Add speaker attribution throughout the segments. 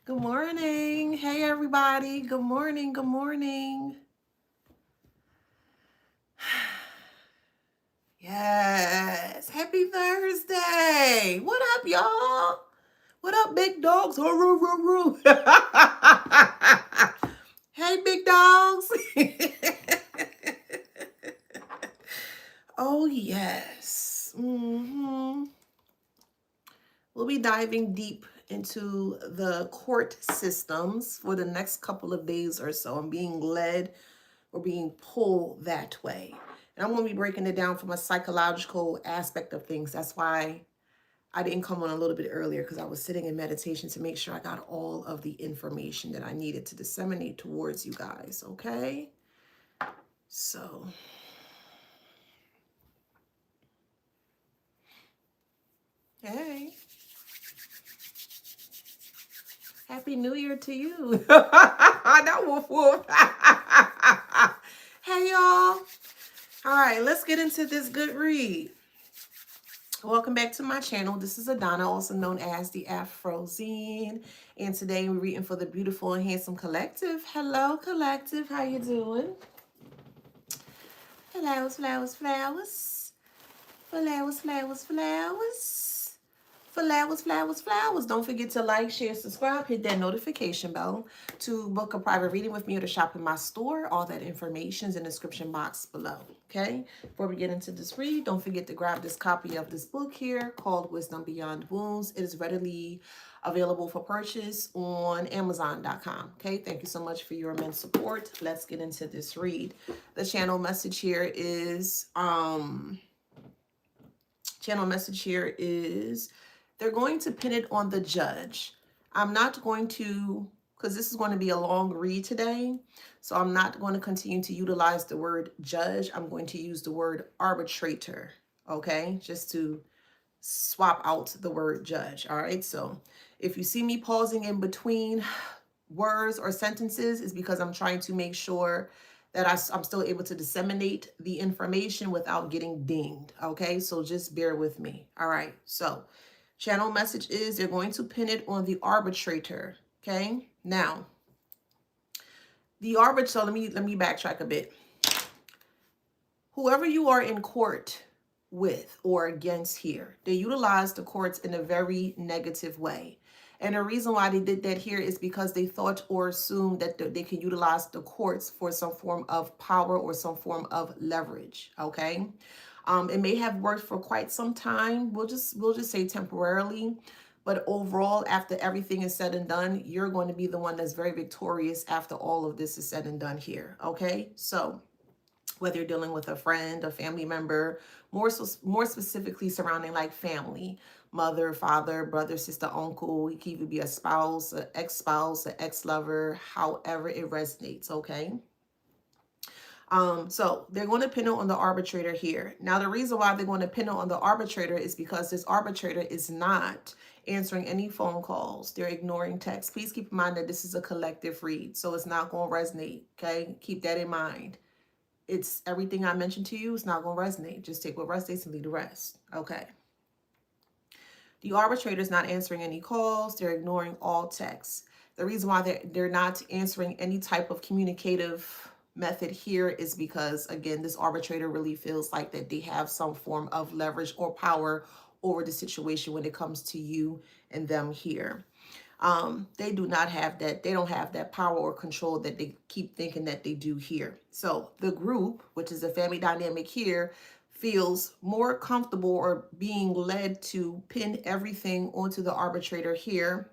Speaker 1: Good morning. Hey, everybody. Good morning. Good morning. Yes. Happy Thursday. What up, y'all? What up, big dogs? Hey, big dogs. Oh, yes. We'll be diving deep into the court systems for the next couple of days or so. I'm being led or being pulled that way. And I'm going to be breaking it down from a psychological aspect of things. That's why I didn't come on a little bit earlier, because I was sitting in meditation to make sure I got all of the information that I needed to disseminate towards you guys. Okay? So, hey. Happy New Year to you. That woof woof. Hey, y'all. All right, let's get into this good read. Welcome back to my channel. This is Adana, also known as the Afrozine. And today we're reading for the beautiful and handsome collective. Hello, collective. How you doing? Flowers, flowers, flowers. Flowers, flowers, flowers. Flowers, flowers, flowers. Don't forget to like, share, subscribe, hit that notification bell to book a private reading with me or to shop in my store. All that information is in the description box below. Okay? Before we get into this read, don't forget to grab this copy of this book here called Wisdom Beyond Wounds. It is readily available for purchase on Amazon.com. Okay? Thank you so much for your immense support. Let's get into this read. The channel message here is they're going to pin it on the judge. I'm not going to, because this is going to be a long read today, so I'm not going to continue to utilize the word judge. I'm going to use the word arbitrator, okay? Just to swap out the word judge, all right? So if you see me pausing in between words or sentences, it's because I'm trying to make sure that I'm still able to disseminate the information without getting dinged, okay? So just bear with me, all right? So channel message is they're going to pin it on the arbitrator, okay? Now, the arbitrator, so let me backtrack a bit. Whoever you are in court with or against here, they utilize the courts in a very negative way. And the reason why they did that here is because they thought or assumed that they can utilize the courts for some form of power or some form of leverage, okay? It may have worked for quite some time. We'll just say temporarily. But overall, after everything is said and done, you're going to be the one that's very victorious after all of this is said and done here, okay? So whether you're dealing with a friend, a family member, more specifically surrounding like family, mother, father, brother, sister, uncle. It can even be a spouse, an ex-spouse, an ex-lover, however it resonates, okay? So they're going to pin it on the arbitrator here. Now, the reason why they're going to pin it on the arbitrator is because this arbitrator is not answering any phone calls. They're ignoring texts. Please keep in mind that this is a collective read, so it's not going to resonate, okay? Keep that in mind. It's everything I mentioned to you is not going to resonate. Just take what resonates and leave the rest. Okay. The arbitrator is not answering any calls. They're ignoring all texts. The reason why they're not answering any type of communicative method here is because, again, this arbitrator really feels like that they have some form of leverage or power over the situation when it comes to you and them here. They do not have that. They don't have that power or control that they keep thinking that they do here. So the group, which is a family dynamic here, feels more comfortable or being led to pin everything onto the arbitrator here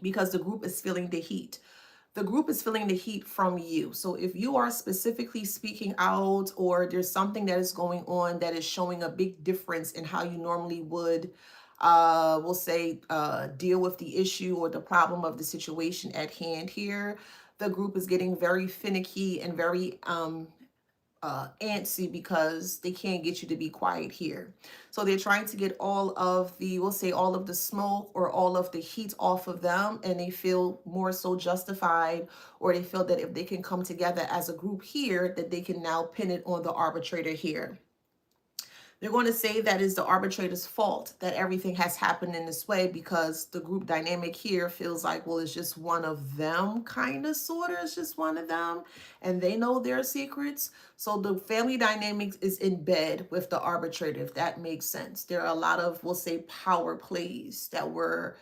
Speaker 1: because the group is feeling the heat. The group is feeling the heat from you. So if you are specifically speaking out or there's something that is going on that is showing a big difference in how you normally would we'll say deal with the issue or the problem of the situation at hand here, the group is getting very finicky and very antsy because they can't get you to be quiet here. So they're trying to get all of the, we'll say all of the smoke or all of the heat off of them, and they feel more so justified, or they feel that if they can come together as a group here, that they can now pin it on the arbitrator here. They're going to say that is the arbitrator's fault that everything has happened in this way because the group dynamic here feels like, well, it's just one of them, kind of, sort of. It's just one of them, and they know their secrets. So the family dynamics is in bed with the arbitrator, if that makes sense. There are a lot of, we'll say, power plays that were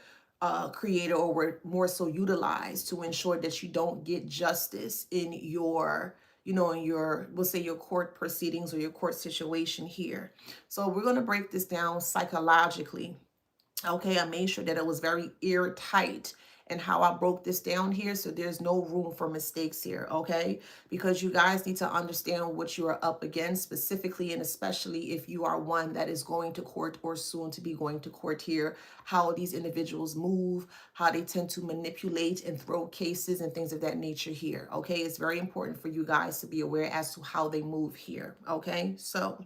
Speaker 1: created or were more so utilized to ensure that you don't get justice in your, in your, we'll say, your court proceedings or your court situation here. So we're going to break this down psychologically. Okay, I made sure that it was very airtight and how I broke this down here, so there's no room for mistakes here, okay? Because you guys need to understand what you are up against, specifically and especially if you are one that is going to court or soon to be going to court here, how these individuals move, how they tend to manipulate and throw cases and things of that nature here, okay? It's very important for you guys to be aware as to how they move here, okay? So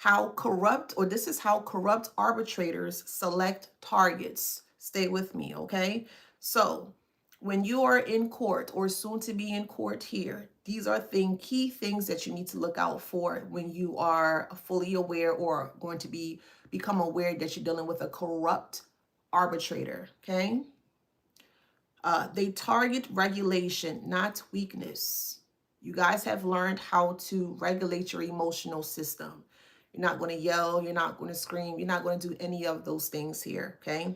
Speaker 1: this is how corrupt arbitrators select targets. Stay with me, okay? So when you are in court or soon to be in court here, these are key things that you need to look out for when you are fully aware or going to become aware that you're dealing with a corrupt arbitrator, okay? They target regulation, not weakness. You guys have learned how to regulate your emotional system. You're not going to yell. You're not going to scream. You're not going to do any of those things here, okay?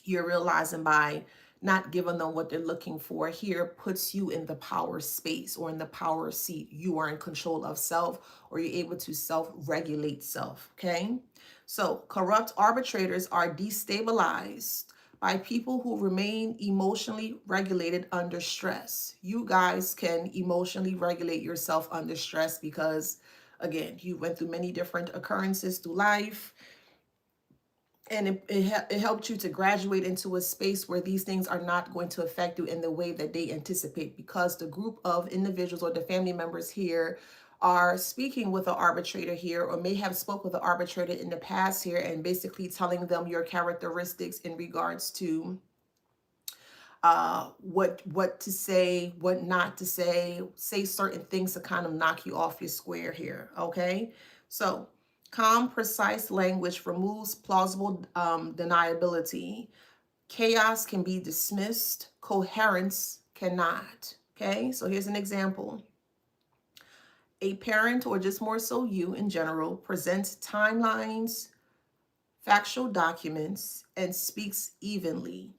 Speaker 1: You're realizing by not giving them what they're looking for here puts you in the power space or in the power seat. You are in control of self, or you're able to self-regulate self, okay? So corrupt arbitrators are destabilized by people who remain emotionally regulated under stress. You guys can emotionally regulate yourself under stress because, again, you went through many different occurrences through life, and it helped you to graduate into a space where these things are not going to affect you in the way that they anticipate, because the group of individuals or the family members here are speaking with an arbitrator here, or may have spoke with an arbitrator in the past here, and basically telling them your characteristics in regards to what to say, what not to say certain things to kind of knock you off your square here, okay? So calm, precise language removes plausible deniability. Chaos can be dismissed. Coherence cannot, okay? So here's an example. A parent, or just more so you in general, presents timelines, factual documents, and speaks evenly.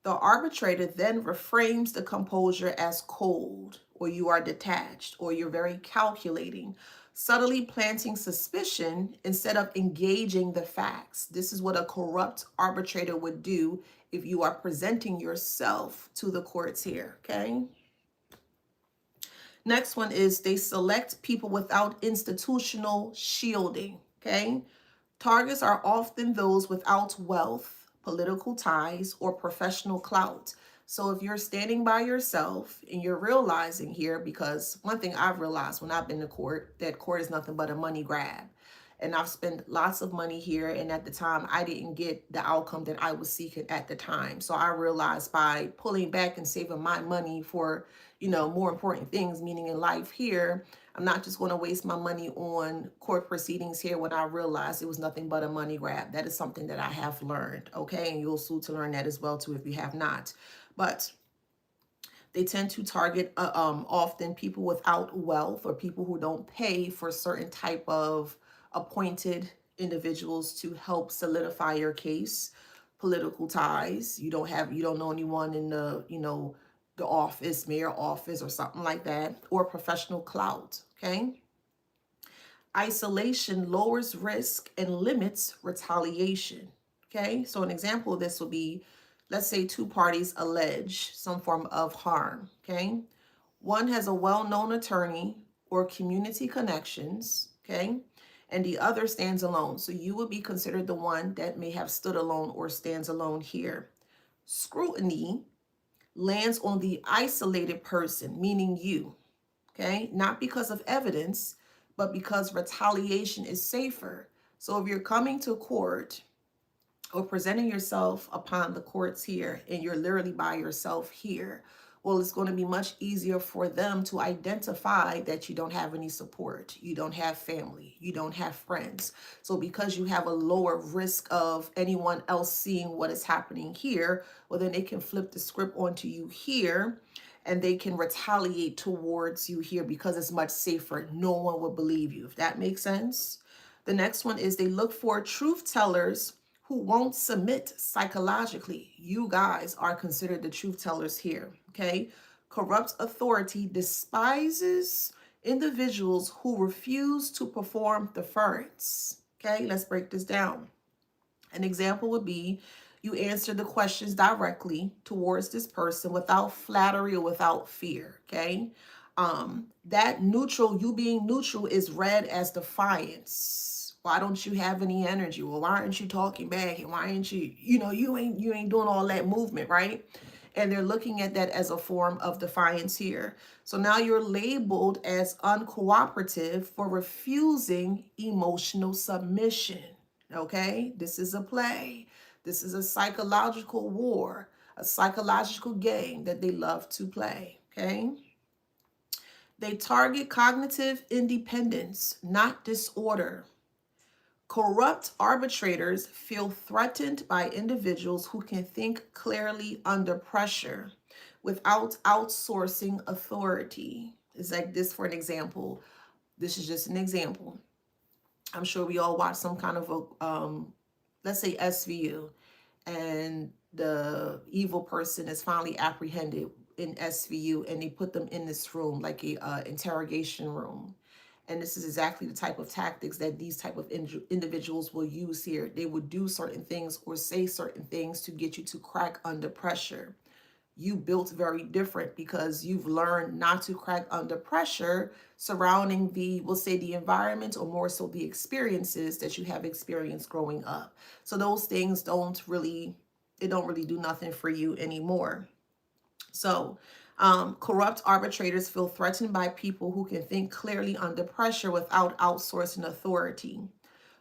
Speaker 1: The arbitrator then reframes the composure as cold, or you are detached, or you're very calculating, subtly planting suspicion instead of engaging the facts. This is what a corrupt arbitrator would do if you are presenting yourself to the courts here, okay? Next one is they select people without institutional shielding, okay? Targets are often those without wealth, political ties, or professional clout. So if you're standing by yourself and you're realizing here, because one thing I've realized when I've been to court, that court is nothing but a money grab. And I've spent lots of money here, and at the time I didn't get the outcome that I was seeking at the time. So I realized by pulling back and saving my money for, more important things, meaning in life here, I'm not just going to waste my money on court proceedings here when I realized it was nothing but a money grab. That is something that I have learned, okay? And you'll soon to learn that as well too if you have not. But they tend to target often people without wealth, or people who don't pay for certain type of appointed individuals to help solidify your case. Political ties. You don't know anyone in the office, mayor office or something like that, or professional clout, okay? Isolation lowers risk and limits retaliation, okay? So an example of this will be, let's say two parties allege some form of harm, okay? One has a well-known attorney or community connections, okay? And the other stands alone. So you would be considered the one that may have stood alone or stands alone here. Scrutiny lands on the isolated person, meaning you, okay? Not because of evidence, but because retaliation is safer. So if you're coming to court or presenting yourself upon the courts here, and you're literally by yourself here, well, it's going to be much easier for them to identify that you don't have any support, you don't have family, you don't have friends. So because you have a lower risk of anyone else seeing what is happening here, well, then they can flip the script onto you here, and they can retaliate towards you here because it's much safer. No one will believe you, if that makes sense. The next one is they look for truth tellers who won't submit psychologically. You guys are considered the truth tellers here, okay? Corrupt authority despises individuals who refuse to perform deference. Okay, let's break this down. An example would be you answer the questions directly towards this person without flattery or without fear, okay? That neutral, you being neutral, is read as defiance. Why don't you have any energy? Well, why aren't you talking back? And why aren't you, you ain't doing all that movement, right? And they're looking at that as a form of defiance here. So now you're labeled as uncooperative for refusing emotional submission. Okay, this is a play. This is a psychological war, a psychological game that they love to play. Okay, they target cognitive independence, not disorder. Corrupt arbitrators feel threatened by individuals who can think clearly under pressure without outsourcing authority. It's like this for an example. This is just an example. I'm sure we all watch some kind of a, let's say SVU, and the evil person is finally apprehended in SVU, and they put them in this room, like a interrogation room. And this is exactly the type of tactics that these type of individuals will use here. They would do certain things or say certain things to get you to crack under pressure. You built very different because you've learned not to crack under pressure surrounding the, we'll say, the environment, or more so the experiences that you have experienced growing up. So those things don't really do nothing for you anymore. So corrupt arbitrators feel threatened by people who can think clearly under pressure without outsourcing authority.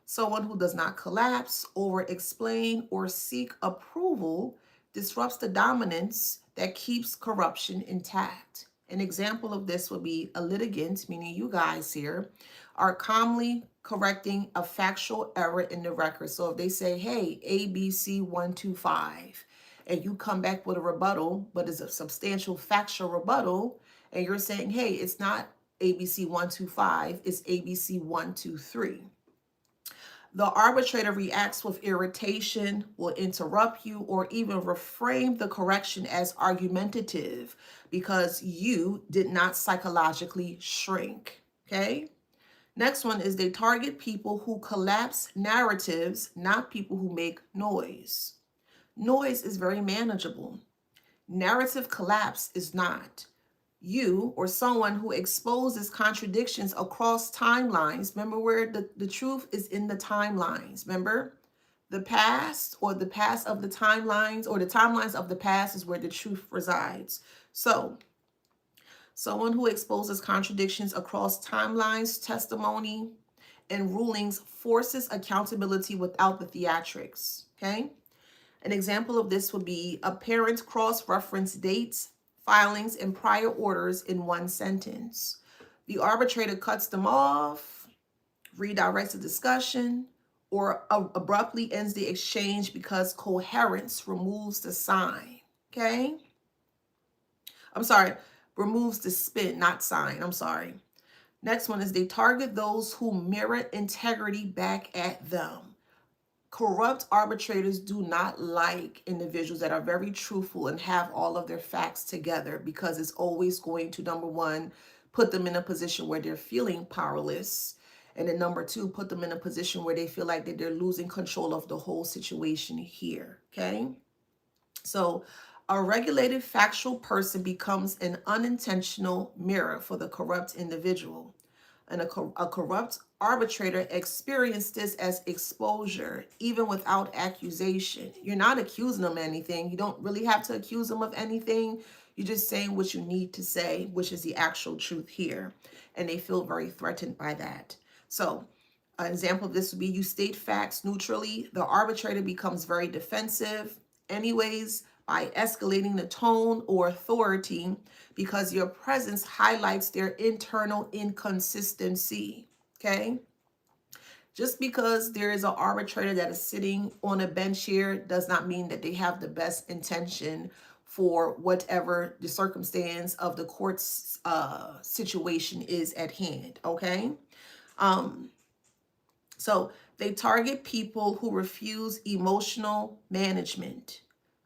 Speaker 1: Someone who does not collapse, over-explain, or seek approval disrupts the dominance that keeps corruption intact. An example of this would be a litigant, meaning you guys here, are calmly correcting a factual error in the record. So if they say, hey, ABC 125, and you come back with a rebuttal, but it's a substantial factual rebuttal, and you're saying, hey, it's not ABC 125, it's ABC 123. The arbitrator reacts with irritation, will interrupt you, or even reframe the correction as argumentative because you did not psychologically shrink. Okay? Next one is they target people who collapse narratives, not people who make noise. Noise is very manageable. Narrative collapse is not. You or someone who exposes contradictions across timelines. Remember where the truth is in the timelines. Remember, the past, or the past of the timelines, or the timelines of the past is where the truth resides. So someone who exposes contradictions across timelines, testimony, and rulings forces accountability without the theatrics. Okay? An example of this would be a parent cross-reference dates, filings, and prior orders in one sentence. The arbitrator cuts them off, redirects the discussion, or abruptly ends the exchange because coherence removes the sign. Okay? I'm sorry, removes the spin, not sign. I'm sorry. Next one is they target those who mirror integrity back at them. Corrupt arbitrators do not like individuals that are very truthful and have all of their facts together, because it's always going to, number one, put them in a position where they're feeling powerless. And then number two, put them in a position where they feel like that they're losing control of the whole situation here. Okay? So a regulated factual person becomes an unintentional mirror for the corrupt individual. And a corrupt arbitrator experienced this as exposure, even without accusation. You're not accusing them of anything. You don't really have to accuse them of anything. You're just saying what you need to say, which is the actual truth here. And they feel very threatened by that. So an example of this would be you state facts neutrally. The arbitrator becomes very defensive anyways, by escalating the tone or authority because your presence highlights their internal inconsistency. Okay? Just because there is an arbitrator that is sitting on a bench here does not mean that they have the best intention for whatever the circumstance of the court's situation is at hand. Okay? So they target people who refuse emotional management.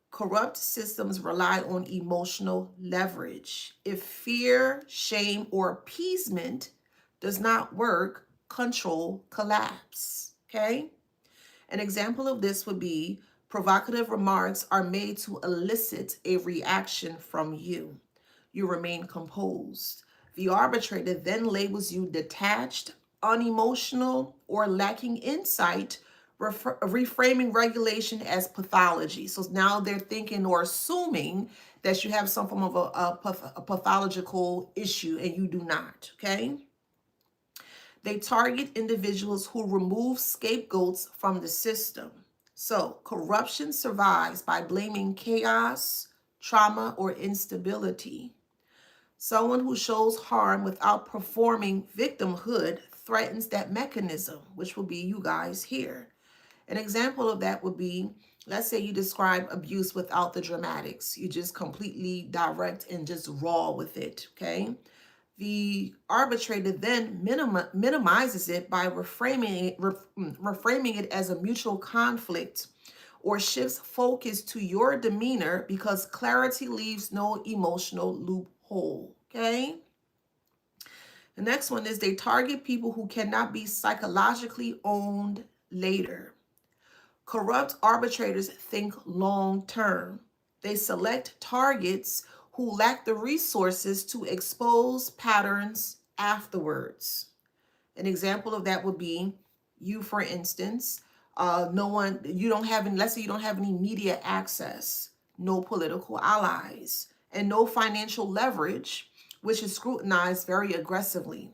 Speaker 1: Corrupt systems rely on emotional leverage. If fear, shame, or appeasement does not work, control collapse. Okay? An example of this would be provocative remarks are made to elicit a reaction from you. You remain composed. The arbitrator then labels you detached, unemotional, or lacking insight, reframing regulation as pathology. So now they're thinking or assuming that you have some form of a pathological issue and you do not. Okay? They target individuals who remove scapegoats from the system. So corruption survives by blaming chaos, trauma, or instability. Someone who shows harm without performing victimhood threatens that mechanism, which will be you guys here. An example of that would be, let's say you describe abuse without the dramatics. You just completely direct and just raw with it, okay? The arbitrator then minimizes it by reframing it as a mutual conflict or shifts focus to your demeanor because clarity leaves no emotional loophole. Okay? The next one is they target people who cannot be psychologically owned later. Corrupt arbitrators think long term. They select targets who lack the resources to expose patterns afterwards. An example of that would be you, for instance. You don't have any, let's say you don't have any media access, no political allies, and no financial leverage, which is scrutinized very aggressively.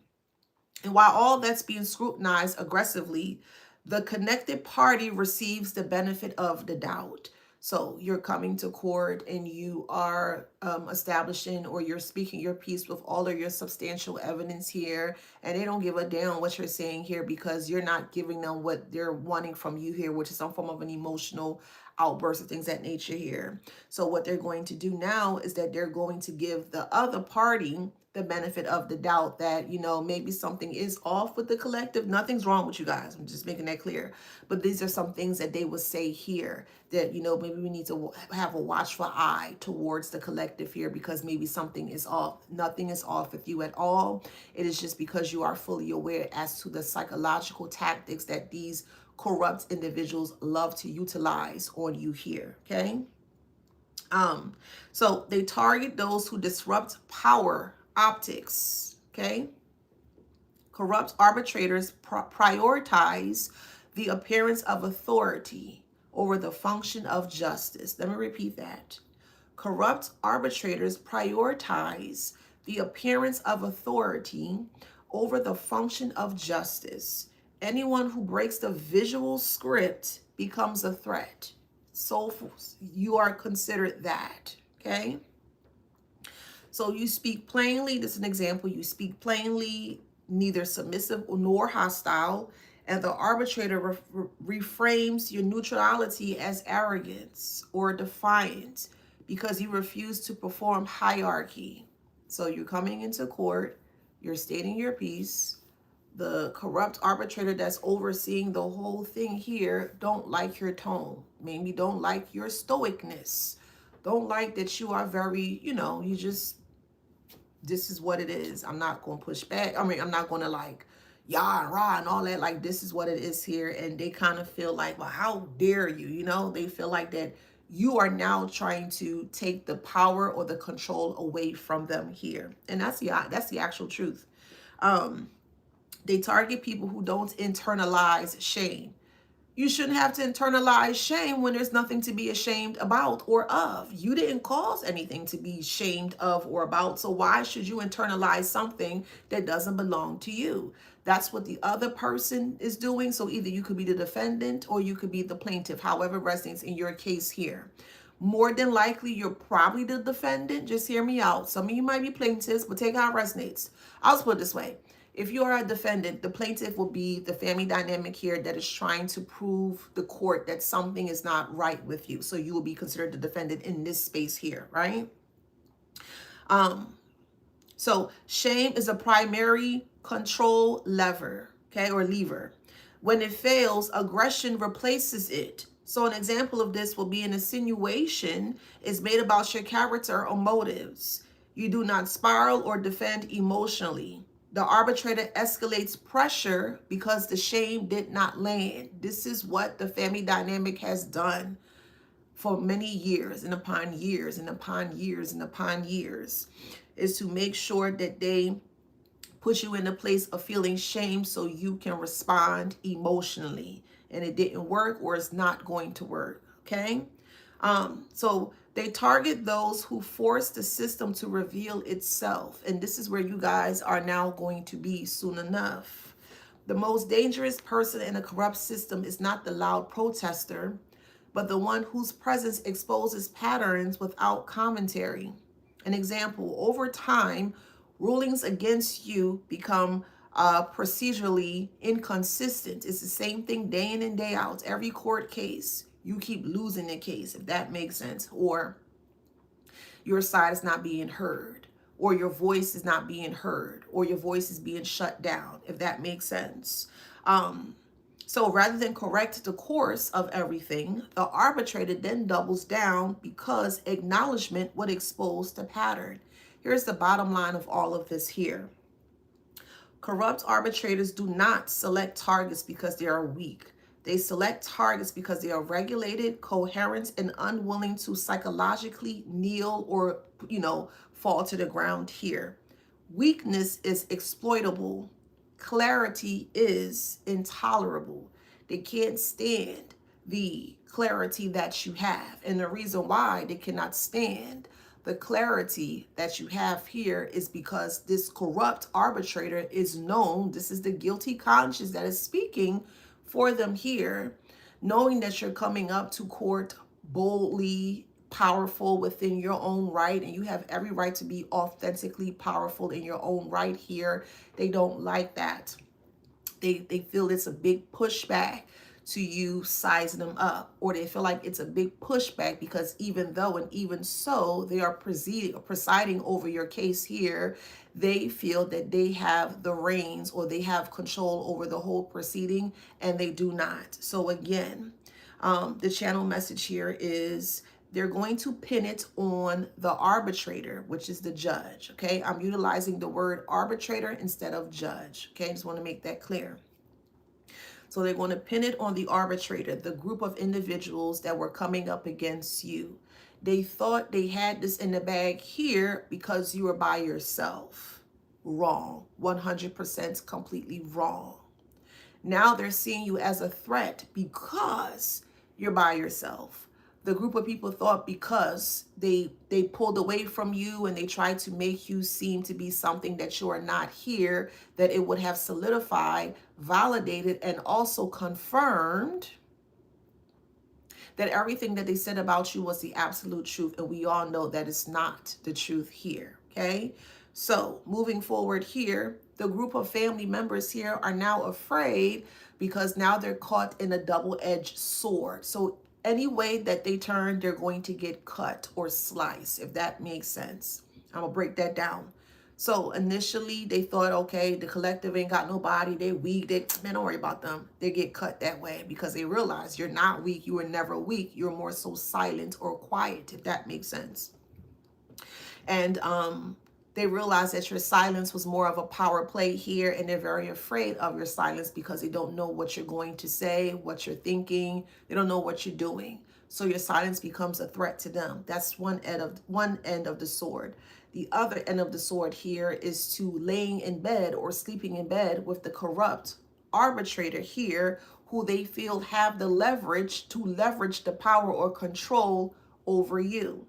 Speaker 1: And while all that's being scrutinized aggressively, the connected party receives the benefit of the doubt. So you're coming to court and you are establishing or you're speaking your piece with all of your substantial evidence here, and they don't give a damn what you're saying here because you're not giving them what they're wanting from you here, which is some form of an emotional outburst of things that nature here. So what they're going to do now is that they're going to give the other party the benefit of the doubt that, maybe something is off with the collective. Nothing's wrong with you guys. I'm just making that clear. But these are some things that they would say here that, maybe we need to have a watchful eye towards the collective here because maybe something is off. Nothing is off with you at all. It is just because you are fully aware as to the psychological tactics that these corrupt individuals love to utilize on you here. Okay. So they target those who disrupt power optics. Okay. Corrupt arbitrators prioritize the appearance of authority over the function of justice. Let me repeat that. Corrupt arbitrators prioritize the appearance of authority over the function of justice. Anyone who breaks the visual script becomes a threat. So you are considered that. Okay. So you speak plainly. This is an example. You speak plainly, neither submissive nor hostile, and the arbitrator reframes your neutrality as arrogance or defiance because you refuse to perform hierarchy. So you're coming into court, you're stating your piece. The corrupt arbitrator that's overseeing the whole thing here don't like your tone, maybe don't like your stoicness, don't like that you are very, you just, this is what it is. I'm not going to push back. I'm not going to like, yah and rah and all that. Like, this is what it is here. And they kind of feel like, well, how dare you? They feel like that you are now trying to take the power or the control away from them here. And that's the actual truth. They target people who don't internalize shame. You shouldn't have to internalize shame when there's nothing to be ashamed about or of. You didn't cause anything to be shamed of or about. So why should you internalize something that doesn't belong to you? That's what the other person is doing. So either you could be the defendant or you could be the plaintiff, however resonates in your case here. More than likely, you're probably the defendant. Just hear me out. Some of you might be plaintiffs, but take how it resonates. I'll just put it this way. If you are a defendant, the plaintiff will be the family dynamic here that is trying to prove the court that something is not right with you. So you will be considered the defendant in this space here, right? So shame is a primary control lever, okay, or lever. When it fails, aggression replaces it. So an example of this will be an insinuation is made about your character or motives. You do not spiral or defend emotionally. The arbitrator escalates pressure because the shame did not land. This is what the family dynamic has done for many years and upon years and upon years and upon years, is to make sure that they put you in a place of feeling shame so you can respond emotionally. And it didn't work, or it's not going to work, okay? So they target those who force the system to reveal itself. And this is where you guys are now going to be soon enough. The most dangerous person in a corrupt system is not the loud protester, but the one whose presence exposes patterns without commentary. An example, over time, rulings against you become procedurally inconsistent. It's the same thing day in and day out. Every court case, you keep losing the case, if that makes sense, or your side is not being heard, or your voice is not being heard, or your voice is being shut down, if that makes sense. So rather than correct the course of everything, the arbitrator then doubles down because acknowledgement would expose the pattern. Here's the bottom line of all of this here. Corrupt arbitrators do not select targets because they are weak. They select targets because they are regulated, coherent, and unwilling to psychologically kneel or, fall to the ground here. Weakness is exploitable. Clarity is intolerable. They can't stand the clarity that you have. And the reason why they cannot stand the clarity that you have here is because this corrupt arbitrator is known. This is the guilty conscience that is speaking for them here, knowing that you're coming up to court boldly, powerful within your own right, and you have every right to be authentically powerful in your own right here. They don't like that. They feel it's a big pushback to you sizing them up, or they feel like it's a big pushback because even though and even so they are presiding over your case here, they feel that they have the reins or they have control over the whole proceeding, and they do not. So again, the channel message here is they're going to pin it on the arbitrator, which is the judge, okay? I'm utilizing the word arbitrator instead of judge, okay? I just want to make that clear. So they're going to pin it on the arbitrator, the group of individuals that were coming up against you. They thought they had this in the bag here because you were by yourself. Wrong. 100% completely wrong. Now they're seeing you as a threat because you're by yourself. The group of people thought because they pulled away from you and they tried to make you seem to be something that you are not here, that it would have solidified, validated, and also confirmed that everything that they said about you was the absolute truth. And we all know that it's not the truth here, okay? So moving forward here, the group of family members here are now afraid because now they're caught in a double-edged sword. So any way that they turn, they're going to get cut or sliced, if that makes sense. I'm going to break that down. So initially they thought, okay, the collective ain't got nobody. They weak. Man, don't worry about them. They get cut that way because they realize you're not weak. You were never weak. You're more so silent or quiet, if that makes sense. And they realize that your silence was more of a power play here, and they're very afraid of your silence because they don't know what you're going to say, what you're thinking. They don't know what you're doing. So your silence becomes a threat to them. That's one end of the sword. The other end of the sword here is to laying in bed or sleeping in bed with the corrupt arbitrator here, who they feel have the leverage to leverage the power or control over you.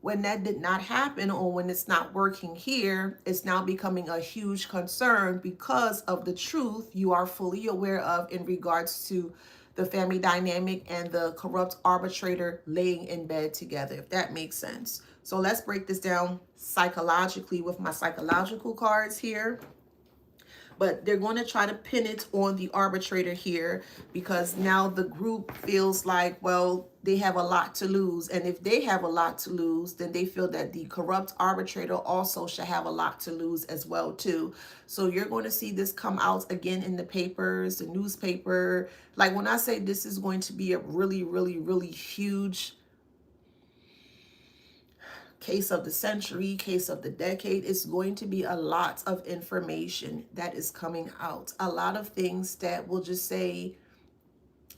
Speaker 1: When that did not happen, or when it's not working here, it's now becoming a huge concern because of the truth you are fully aware of in regards to the family dynamic and the corrupt arbitrator laying in bed together, if that makes sense. So let's break this down psychologically with my psychological cards here. But they're going to try to pin it on the arbitrator here because now the group feels like, well, they have a lot to lose. And if they have a lot to lose, then they feel that the corrupt arbitrator also should have a lot to lose as well, too. So you're going to see this come out again in the papers, the newspaper. Like when I say this is going to be a really, really, really huge case of the century, case of the decade, it's going to be a lot of information that is coming out. A lot of things that will just say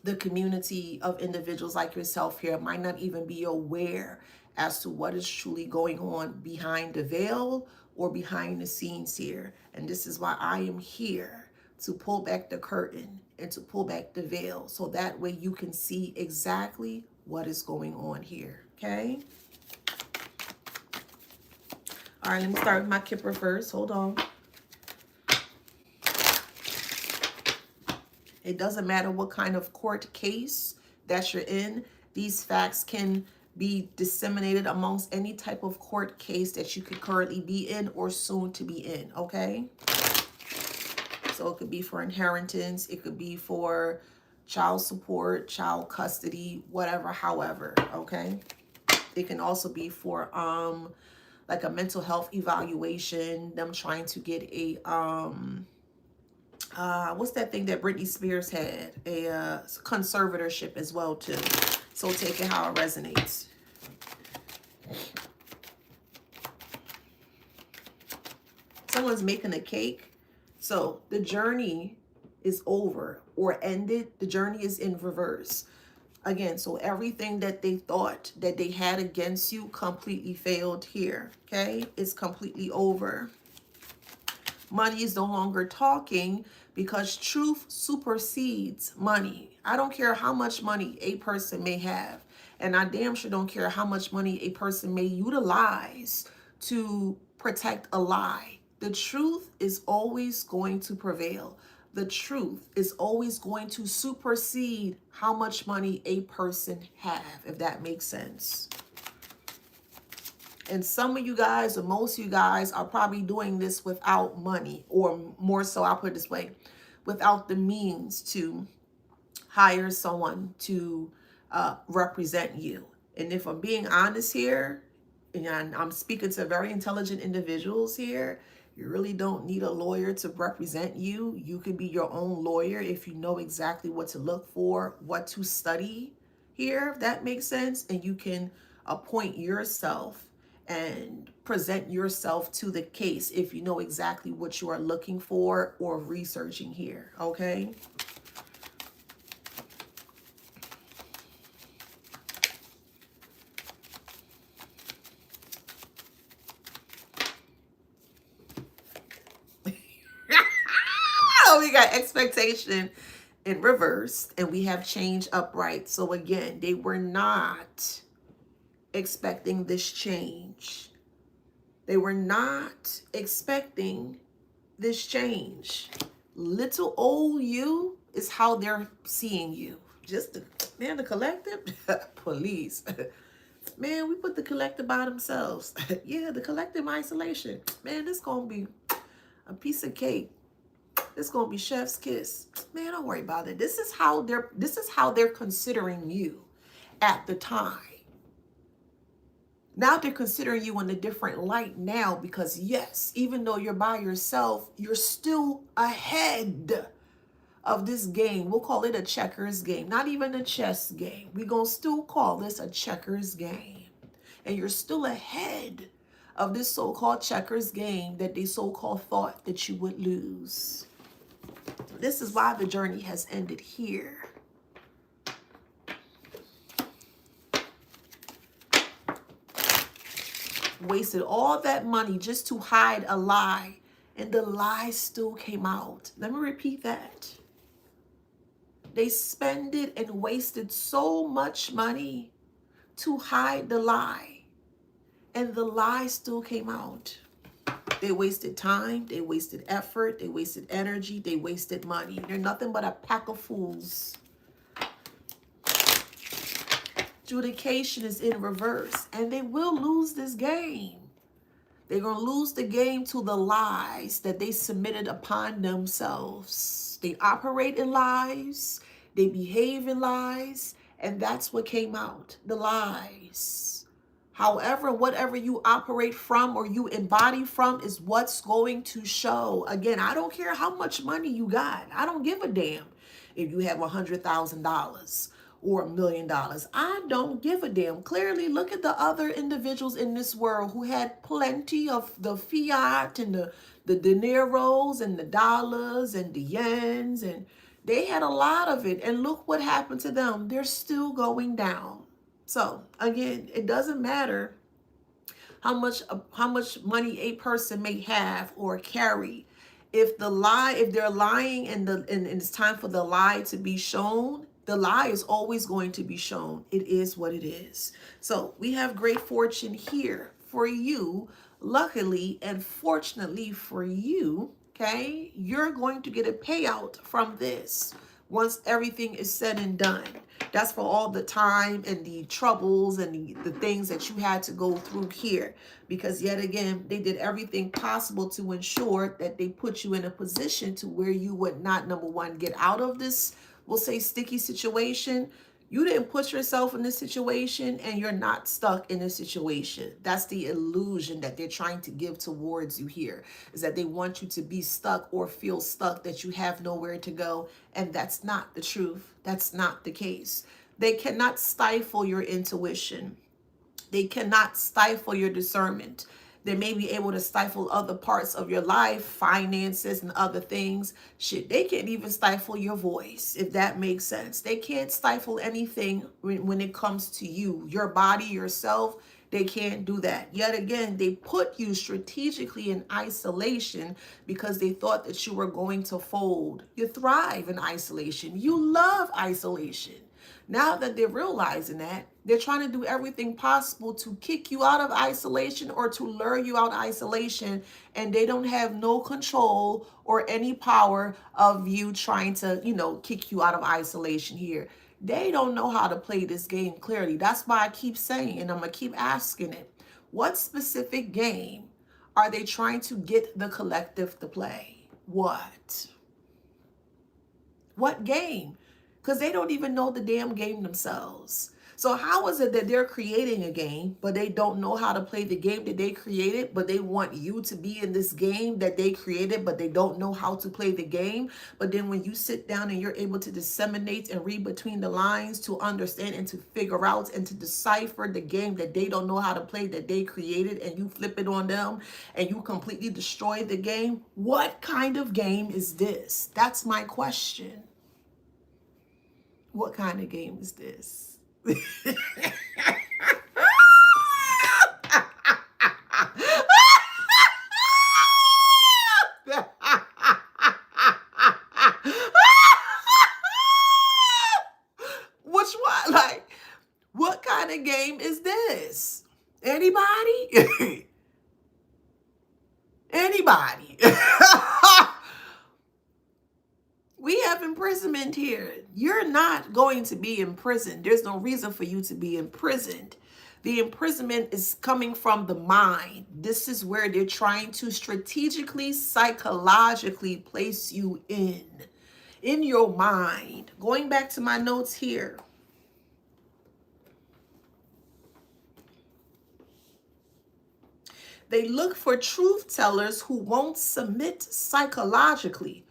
Speaker 1: the community of individuals like yourself here might not even be aware as to what is truly going on behind the veil or behind the scenes here. And this is why I am here, to pull back the curtain and to pull back the veil, so that way you can see exactly what is going on here, okay? All right, let me start with my Kipper first. Hold on. It doesn't matter what kind of court case that you're in. These facts can be disseminated amongst any type of court case that you could currently be in or soon to be in, okay? So it could be for inheritance. It could be for child support, child custody, whatever, however, okay? It can also be for like a mental health evaluation, them trying to get a what's that thing that Britney Spears had, a conservatorship as well too. So take it how it resonates. Someone's making a cake. So the journey is over or ended. The journey is in reverse. Again, so everything that they thought that they had against you completely failed here, okay? It's completely over. Money is no longer talking because truth supersedes money. I don't care how much money a person may have, and I damn sure don't care how much money a person may utilize to protect a lie. The truth is always going to prevail. The truth is always going to supersede how much money a person have, if that makes sense. And some of you guys, or most of you guys, are probably doing this without money, or more so, I'll put it this way, without the means to hire someone to represent you. And if I'm being honest here, and I'm speaking to very intelligent individuals here, you really don't need a lawyer to represent you. You can be your own lawyer if you know exactly what to look for, what to study here, if that makes sense. And you can appoint yourself and present yourself to the case if you know exactly what you are looking for or researching here, okay? We got expectation in reverse and we have change upright. So again, they were not expecting this change. They were not expecting this change. Little old you is how they're seeing you. Just the collective, police. Man, we put the collective by themselves. Yeah, the collective isolation. Man, this gonna be a piece of cake. It's gonna be chef's kiss. Man, don't worry about it. This is how they're considering you at the time. Now they're considering you in a different light now because yes, even though you're by yourself, you're still ahead of this game. We'll call it a checkers game, not even a chess game. We're gonna still call this a checkers game. And you're still ahead of this so-called checkers game that they so-called thought that you would lose. This is why the journey has ended here. Wasted all that money just to hide a lie, and the lie still came out. Let me repeat that. They spent it and wasted so much money to hide the lie, and the lie still came out. They wasted time, they wasted effort, they wasted energy, they wasted money. They're nothing but a pack of fools. Adjudication is in reverse, and they will lose this game. They're going to lose the game to the lies that they submitted upon themselves. They operate in lies, they behave in lies, and that's what came out, the lies. However, whatever you operate from or you embody from is what's going to show. Again, I don't care how much money you got. I don't give a damn if you have $100,000 or $1 million. I don't give a damn. Clearly, look at the other individuals in this world who had plenty of the fiat and the dineros and the dollars and the yens, and they had a lot of it. And look what happened to them. They're still going down. So again, it doesn't matter how much money a person may have or carry. If they're lying and it's time for the lie to be shown, the lie is always going to be shown. It is what it is. So we have great fortune here for you. Luckily and fortunately for you, okay, you're going to get a payout from this once everything is said and done. That's for all the time and the troubles and the things that you had to go through here. Because yet again, they did everything possible to ensure that they put you in a position to where you would not, number one, get out of this, we'll say, sticky situation. You didn't put yourself in this situation and you're not stuck in this situation. That's the illusion that they're trying to give towards you here, is that they want you to be stuck or feel stuck, that you have nowhere to go. And that's not the truth. That's not the case. They cannot stifle your intuition. They cannot stifle your discernment. They may be able to stifle other parts of your life, finances and other things. Shit, they can't even stifle your voice, if that makes sense. They can't stifle anything when it comes to you, your body, yourself. They can't do that. Yet again, they put you strategically in isolation because they thought that you were going to fold. You thrive in isolation. You love isolation. Now that they're realizing that, they're trying to do everything possible to kick you out of isolation or to lure you out of isolation, and they don't have no control or any power of you trying to, kick you out of isolation here. They don't know how to play this game clearly. That's why I keep saying, and I'm going to keep asking it, what specific game are they trying to get the collective to play? What game? Because they don't even know the damn game themselves. So how is it that they're creating a game, but they don't know how to play the game that they created, but they want you to be in this game that they created, but they don't know how to play the game? But then when you sit down and you're able to disseminate and read between the lines to understand and to figure out and to decipher the game that they don't know how to play, that they created, and you flip it on them and you completely destroy the game, what kind of game is this? That's my question. What kind of game is this? Which one? Like, what kind of game is this? Anybody? Anybody? We have imprisonment here. You're not going to be imprisoned. There's no reason for you to be imprisoned. The imprisonment is coming from the mind. This is where they're trying to strategically, psychologically place you in your mind. Going back to my notes here. They look for truth tellers who won't submit psychologically.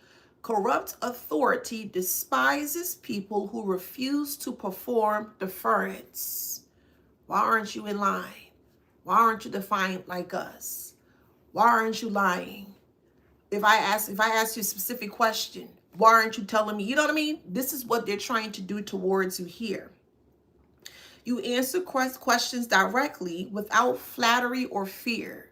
Speaker 1: Corrupt authority despises people who refuse to perform deference. Why aren't you in line? Why aren't you defiant like us? Why aren't you lying? If I ask you a specific question, why aren't you telling me? You know what I mean? This is what they're trying to do towards you here. You answer questions directly without flattery or fear.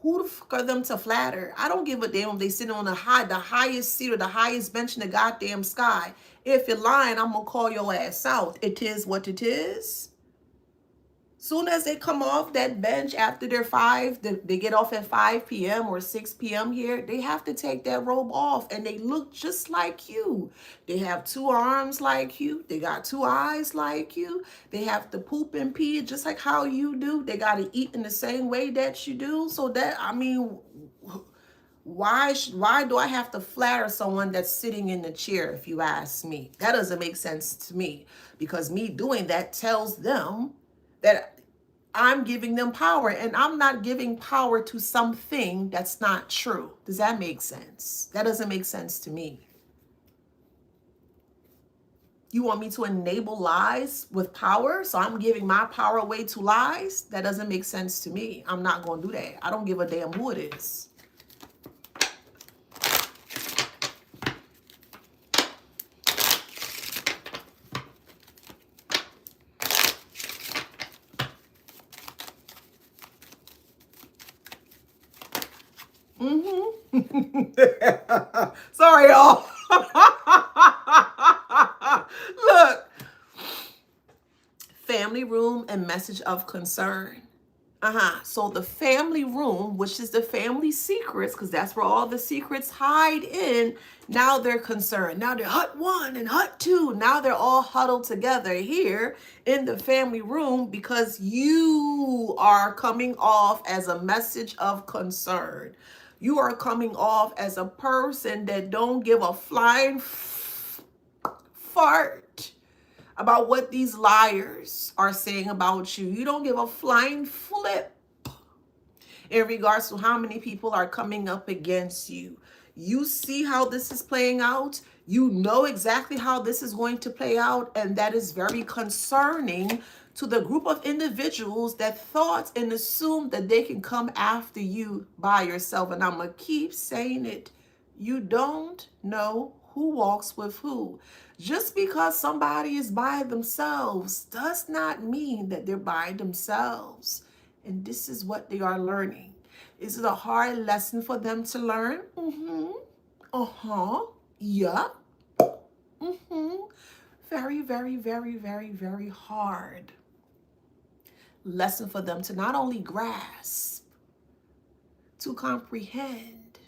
Speaker 1: Who the fuck are them to flatter? I don't give a damn if they sit on the highest seat or the highest bench in the goddamn sky. If you're lying, I'm going to call your ass out. It is what it is. Soon as they come off that bench after their they get off at 5 p.m. or 6 p.m. here, they have to take that robe off, and they look just like you. They have 2 arms like you. They got 2 eyes like you. They have to poop and pee just like how you do. They got to eat in the same way that you do. So that, I mean, why do I have to flatter someone that's sitting in the chair, if you ask me? That doesn't make sense to me, because me doing that tells them that I'm giving them power, and I'm not giving power to something that's not true. Does that make sense? That doesn't make sense to me. You want me to enable lies with power? So I'm giving my power away to lies? That doesn't make sense to me. I'm not going to do that. I don't give a damn who it is. Sorry, y'all. Look. Family room and message of concern. So the family room, which is the family secrets, because that's where all the secrets hide in. Now they're concerned. Now they're hut 1 and hut 2. Now they're all huddled together here in the family room because you are coming off as a message of concern. You are coming off as a person that don't give a flying fart about what these liars are saying about you. You don't give a flying flip in regards to how many people are coming up against you. You see how this is playing out. You know exactly how this is going to play out. And that is very concerning to the group of individuals that thought and assumed that they can come after you by yourself. And I'm going to keep saying it. You don't know who walks with who. Just because somebody is by themselves does not mean that they're by themselves. And this is what they are learning. Is it a hard lesson for them to learn? Yeah. Very, very, very, very, very hard lesson for them to not only grasp, to comprehend,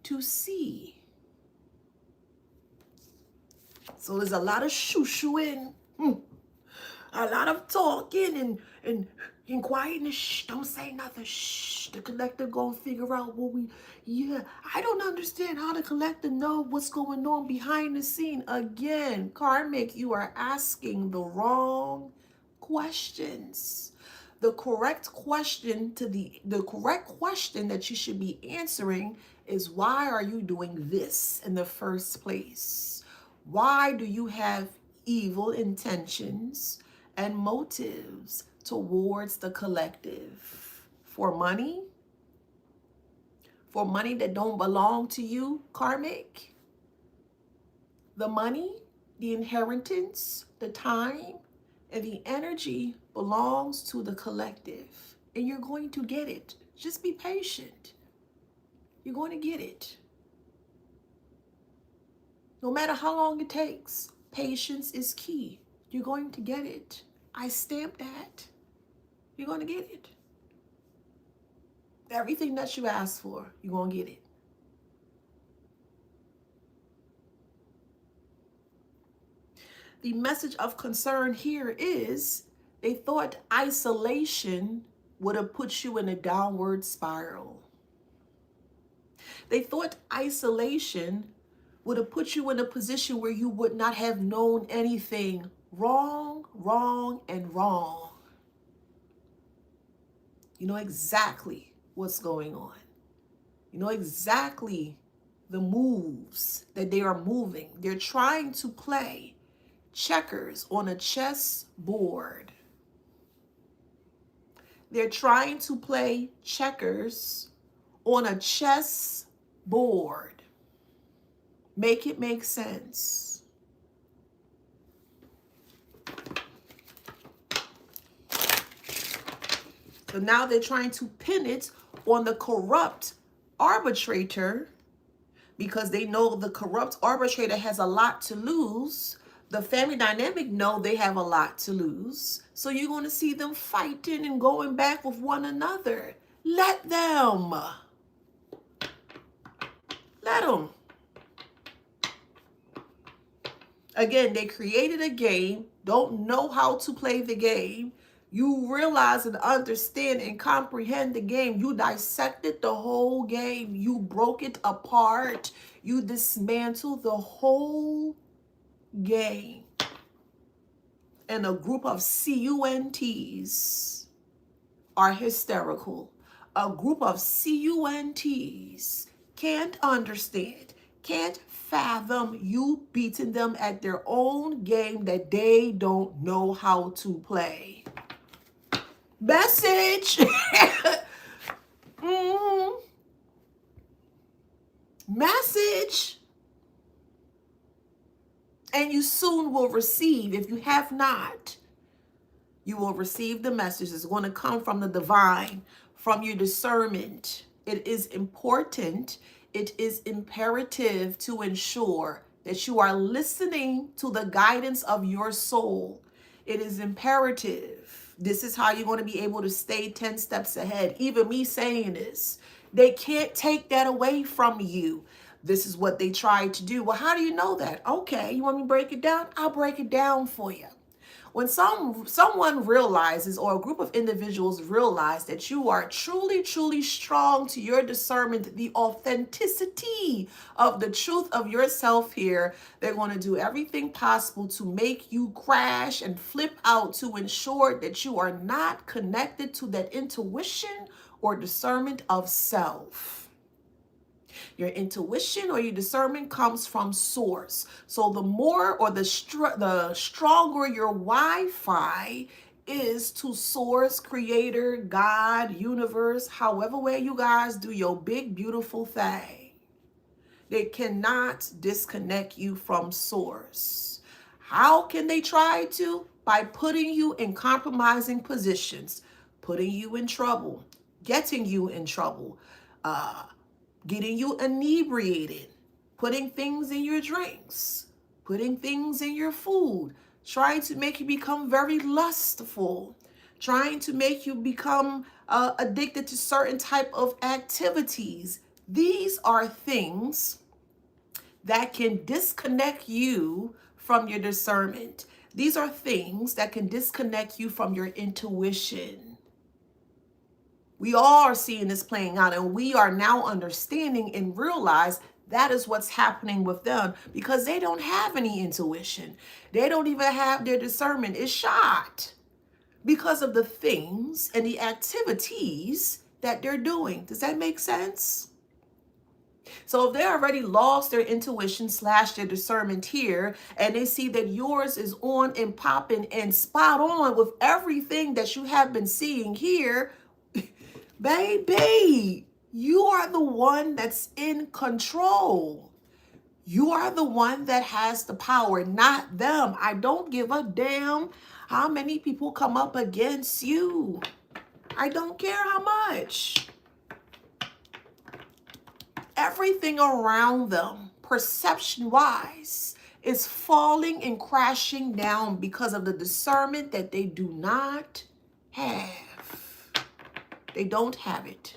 Speaker 1: to see. So there's a lot of shoo-shooing, a lot of talking and quietness. Shh, don't say nothing. Shh, the collective gonna figure out what I don't understand how the collective know what's going on behind the scene. Again, karmic, you are asking the wrong questions. The correct question the correct question that you should be answering is, why are you doing this in the first place? Why do you have evil intentions and motives towards the collective? For money? For money that don't belong to you, karmic? The money, the inheritance, the time, and the energy belongs to the collective. And you're going to get it. Just be patient. You're going to get it. No matter how long it takes, patience is key. You're going to get it. I stamp that. You're going to get it. Everything that you ask for, you're going to get it. The message of concern here is they thought isolation would have put you in a downward spiral. They thought isolation would have put you in a position where you would not have known anything. Wrong, wrong, and wrong. You know exactly what's going on. You know exactly the moves that they are moving. They're trying to play checkers on a chess board. They're trying to play checkers on a chess board. Make it make sense. So now they're trying to pin it on the corrupt arbitrator, because they know the corrupt arbitrator has a lot to lose The family dynamic know they have a lot to lose. So you're going to see them fighting and going back with one another. Let them. Let them. Again, they created a game, don't know how to play the game. You realize and understand and comprehend the game. You dissected the whole game. You broke it apart. You dismantled the whole game. And a group of CUNTs are hysterical. A group of CUNTs can't understand, can't fathom you beating them at their own game that they don't know how to play. Message. Message. And you soon will receive, if you have not, you will receive the message. It's going to come from the divine, from your discernment. It is important, it is imperative to ensure that you are listening to the guidance of your soul. It is imperative. This is how you're going to be able to stay 10 steps ahead. Even me saying this, they can't take that away from you. This is what they tried to do. Well, how do you know that? Okay, you want me to break it down? I'll break it down for you. When someone realizes, or a group of individuals realize that you are truly, truly strong to your discernment, the authenticity of the truth of yourself here, they're going to do everything possible to make you crash and flip out to ensure that you are not connected to that intuition or discernment of self. Your intuition or your discernment comes from source. So the more or the stronger your Wi-Fi is to source, creator, God, universe, however way you guys do your big, beautiful thing, they cannot disconnect you from source. How can they try to? By putting you in compromising positions, putting you in trouble, getting you in trouble, getting you inebriated, putting things in your drinks, putting things in your food, trying to make you become very lustful, trying to make you become addicted to certain type of activities. These are things that can disconnect you from your discernment. These are things that can disconnect you from your intuition. We all are seeing this playing out, and we are now understanding and realize that is what's happening with them, because they don't have any intuition. They don't even have their discernment. It's shot because of the things and the activities that they're doing. Does that make sense? So if they already lost their intuition / their discernment here, and they see that yours is on and popping and spot on with everything that you have been seeing here, baby, you are the one that's in control. You are the one that has the power, not them. I don't give a damn how many people come up against you. I don't care how much. Everything around them, perception-wise, is falling and crashing down because of the discernment that they do not have. They don't have it.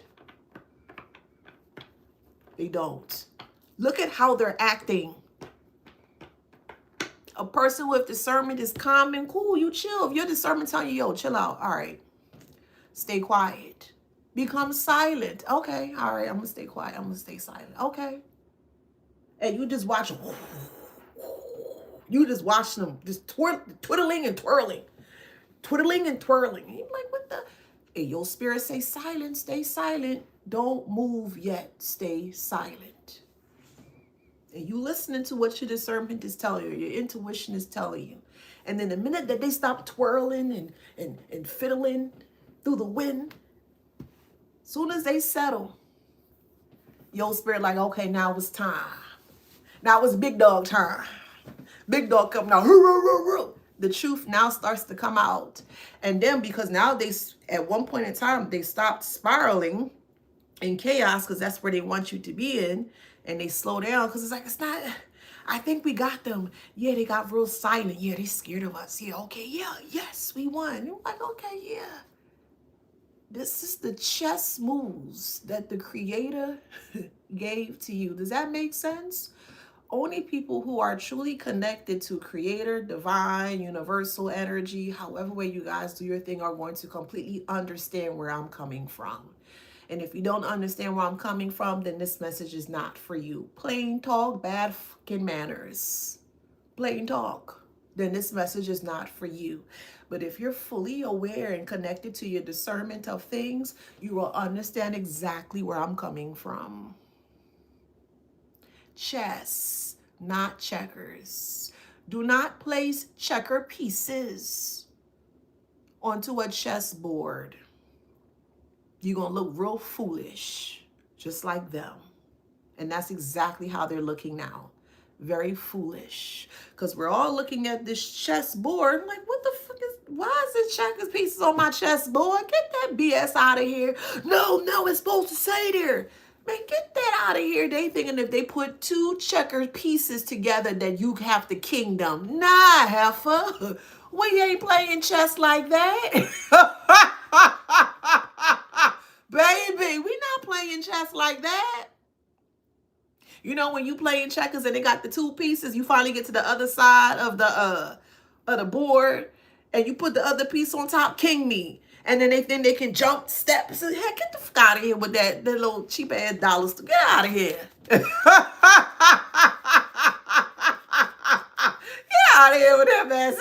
Speaker 1: They don't. Look at how they're acting. A person with discernment is calm and cool. You chill. If your discernment telling you, yo, chill out. All right. Stay quiet. Become silent. Okay. All right. I'm going to stay quiet. I'm going to stay silent. Okay. And you just watch them. You just watch them just twiddling and twirling. Twiddling and twirling. And you're like, what the? And your spirit say silent. Stay silent. Don't move yet. Stay silent. And you listening to what your discernment is telling you, your intuition is telling you. And then the minute that they stop twirling and fiddling through the wind, soon as they settle, your spirit like, okay, now it's time. Now it's big dog time. Big dog coming out. The truth now starts to come out. And then because now they, at one point in time, they stopped spiraling in chaos, because that's where they want you to be in. And they slow down because it's like, it's not, I think we got them. Yeah, they got real silent. Yeah, they scared of us. Yeah, okay, yeah, yes, we won. You're like, okay, yeah. This is the chess moves that the creator gave to you. Does that make sense? Only people who are truly connected to creator, divine, universal energy, however way you guys do your thing, are going to completely understand where I'm coming from. And if you don't understand where I'm coming from, then this message is not for you. Plain talk, bad fucking manners. Plain talk. Then this message is not for you. But if you're fully aware and connected to your discernment of things, you will understand exactly where I'm coming from. Chess, not checkers. Do not place checker pieces onto a chessboard. You're going to look real foolish, just like them. And that's exactly how they're looking now. Very foolish. Because we're all looking at this chessboard like, what the fuck is, why is this checkers pieces on my chessboard? Get that BS out of here. No, it's supposed to say there. Man, get that out of here. They thinking if they put two checker pieces together that you have the kingdom. Nah, heifer. We ain't playing chess like that. Baby, we not playing chess like that. You know, when you playing checkers and they got the two pieces, you finally get to the other side of the board and you put the other piece on top, king me. And then they think they can jump steps. Heck, get the fuck out of here with that little cheap ass dollars. Get out of here. Get out of here with that mess.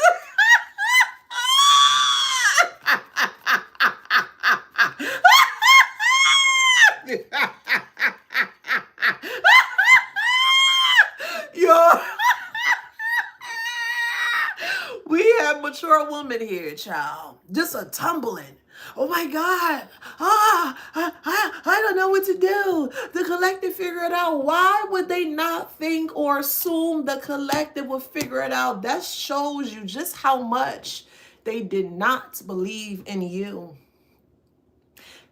Speaker 1: Yo. We have mature women here, child. Just a tumbling. Oh my God. I don't know what to do. The collective figure it out. Why would they not think or assume the collective will figure it out? That shows you just how much they did not believe in you.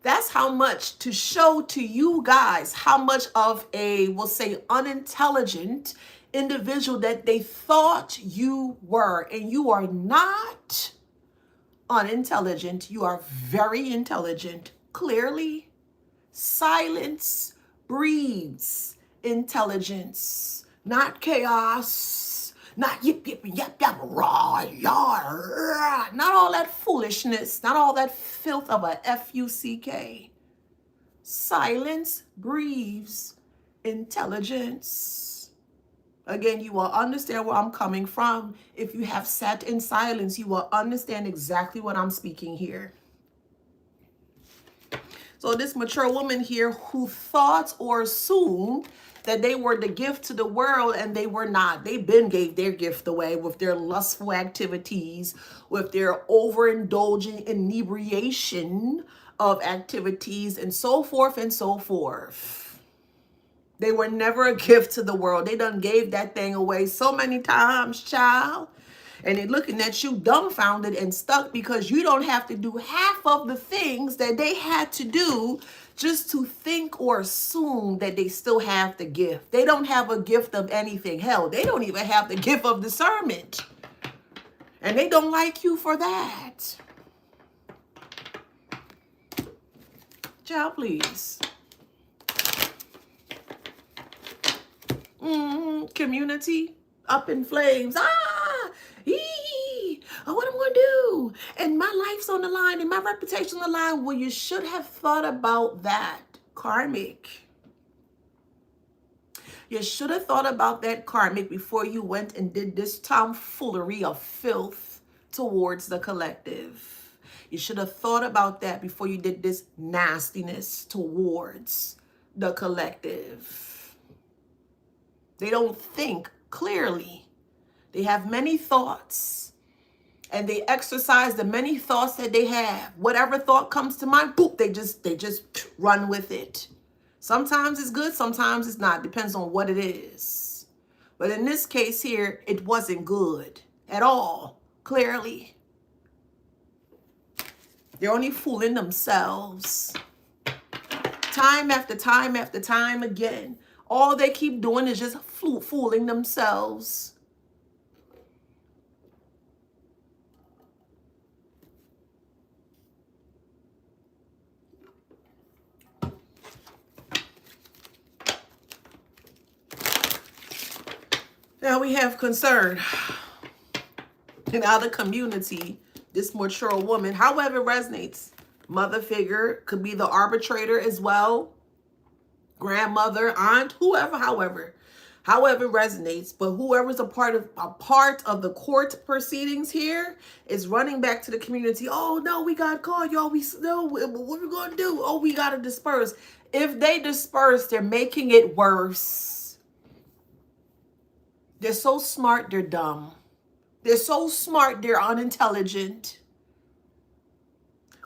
Speaker 1: That's how much to show to you guys how much of a, we'll say, unintelligent individual that they thought you were. And you are not unintelligent. You are very intelligent. Clearly, silence breeds intelligence, not chaos, not yip yip yap yap raw yar, not all that foolishness, not all that filth of a fuck. Silence breeds intelligence. Again, you will understand where I'm coming from. If you have sat in silence, you will understand exactly what I'm speaking here. So this mature woman here who thought or assumed that they were the gift to the world, and they were not. They been gave their gift away with their lustful activities, with their overindulgent inebriation of activities, and so forth and so forth. They were never a gift to the world. They done gave that thing away so many times, child. And they're looking at you dumbfounded and stuck because you don't have to do half of the things that they had to do just to think or assume that they still have the gift. They don't have a gift of anything. Hell, they don't even have the gift of discernment. And they don't like you for that. Child, please. Community up in flames. What am I going to do? And my life's on the line and my reputation on the line. Well, you should have thought about that, karmic. You should have thought about that, karmic, before you went and did this tomfoolery of filth towards the collective. You should have thought about that before you did this nastiness towards the collective. They don't think clearly. They have many thoughts. And they exercise the many thoughts that they have. Whatever thought comes to mind, boop, they just run with it. Sometimes it's good, sometimes it's not. Depends on what it is. But in this case here, it wasn't good at all, clearly. They're only fooling themselves. Time after time after time again. All they keep doing is just fooling themselves. Now we have concern in our community. This mature woman, however it resonates, mother figure, could be the arbitrator as well, grandmother, aunt, whoever, however it resonates. But whoever's a part of the court proceedings here is running back to the community. Oh no, we got caught, y'all. What we gonna do? Oh, we gotta disperse. If they disperse, they're making it worse. They're so smart, they're dumb. They're so smart, they're unintelligent.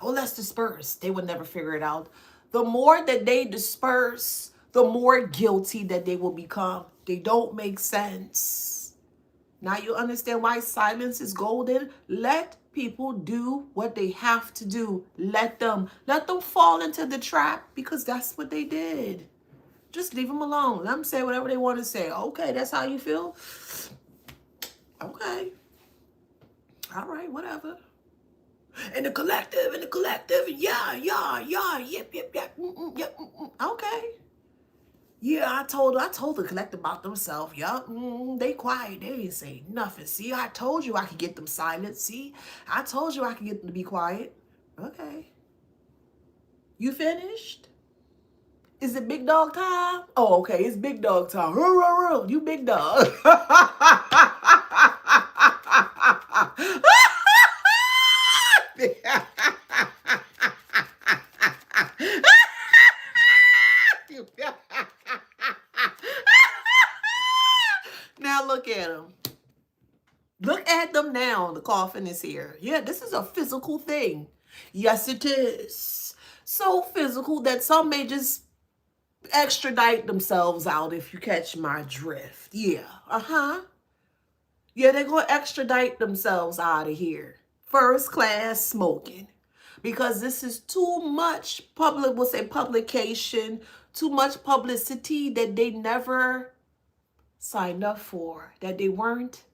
Speaker 1: Oh, let's disperse. They would never figure it out. The more that they disperse, the more guilty that they will become. They don't make sense. Now you understand why silence is golden? Let people do what they have to do. Let them fall into the trap, because that's what they did. Just leave them alone. Let them say whatever they want to say. Okay, that's how you feel? Okay. All right, whatever. And the collective, yeah, yep. Okay. Yeah, I told the collective about themselves. Yup, they quiet. They ain't say nothing. See, I told you I could get them silent. See, I told you I could get them to be quiet. Okay. You finished? Is it big dog time? Oh, okay, it's big dog time. You big dog. Now look at them. Look at them now. The coffin is here. Yeah, this is a physical thing. Yes, it is. So physical that some may just extradite themselves out, if you catch my drift. Yeah. Yeah, they're going to extradite themselves out of here. First class smoking. Because this is too much publication, too much publicity that they never signed up for, that they weren't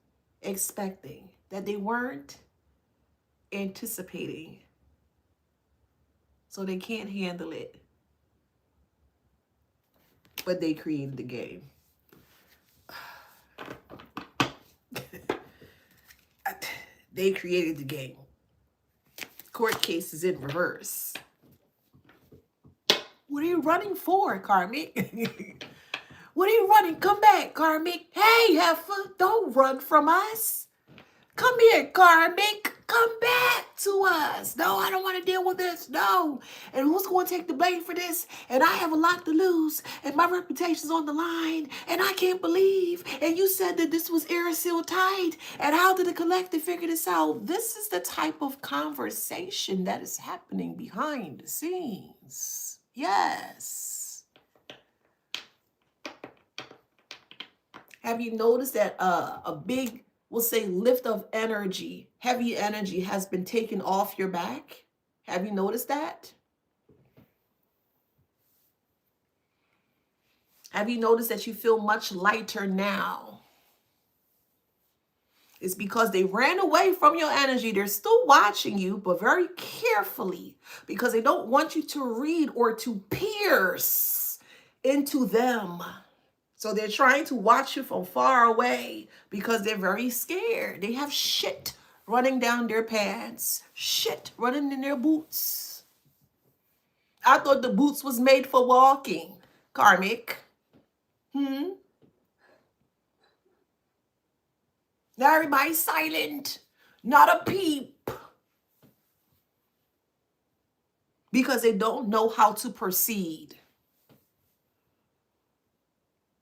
Speaker 1: expecting, that they weren't anticipating. So they can't handle it. But they created the game. They created the game. Court case is in reverse. What are you running for, Karmic? What are you running? Come back, Karmic. Hey, heifer, don't run from us. Come here, Karmic. Come back to us. No, I don't want to deal with this. No. And who's going to take the blame for this? And I have a lot to lose. And my reputation's on the line. And I can't believe. And you said that this was air-sealed tight. And how did the collective figure this out? This is the type of conversation that is happening behind the scenes. Yes. Have you noticed that a big, we'll say, lift of energy, heavy energy has been taken off your back? Have you noticed that? Have you noticed that you feel much lighter now? It's because they ran away from your energy. They're still watching you, but very carefully, because they don't want you to read or to pierce into them. So they're trying to watch you from far away because they're very scared. They have shit running down their pants, shit running in their boots. I thought the boots was made for walking, Karmic. Now everybody's silent, not a peep. Because they don't know how to proceed.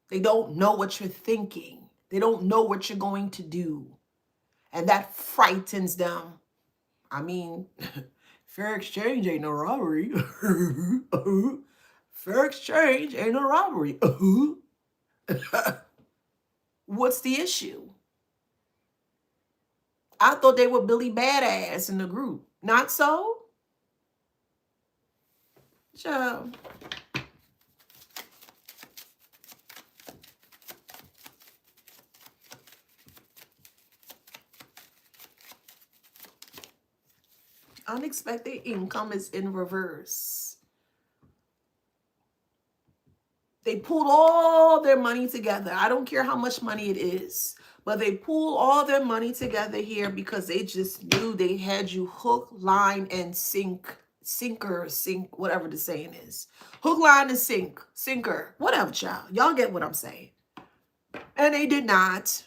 Speaker 1: They don't know what you're thinking. They don't know what you're going to do. And that frightens them. I mean, fair exchange ain't no robbery. Fair exchange ain't no robbery. What's the issue? I thought they were Billy Badass in the group. Not so? Child. Unexpected income is in reverse. They pulled all their money together. I don't care how much money it is, but they pulled all their money together here because they just knew they had you hook, line, and sinker, whatever the saying is. Hook, line, and sinker, whatever, child. Y'all get what I'm saying. And they did not.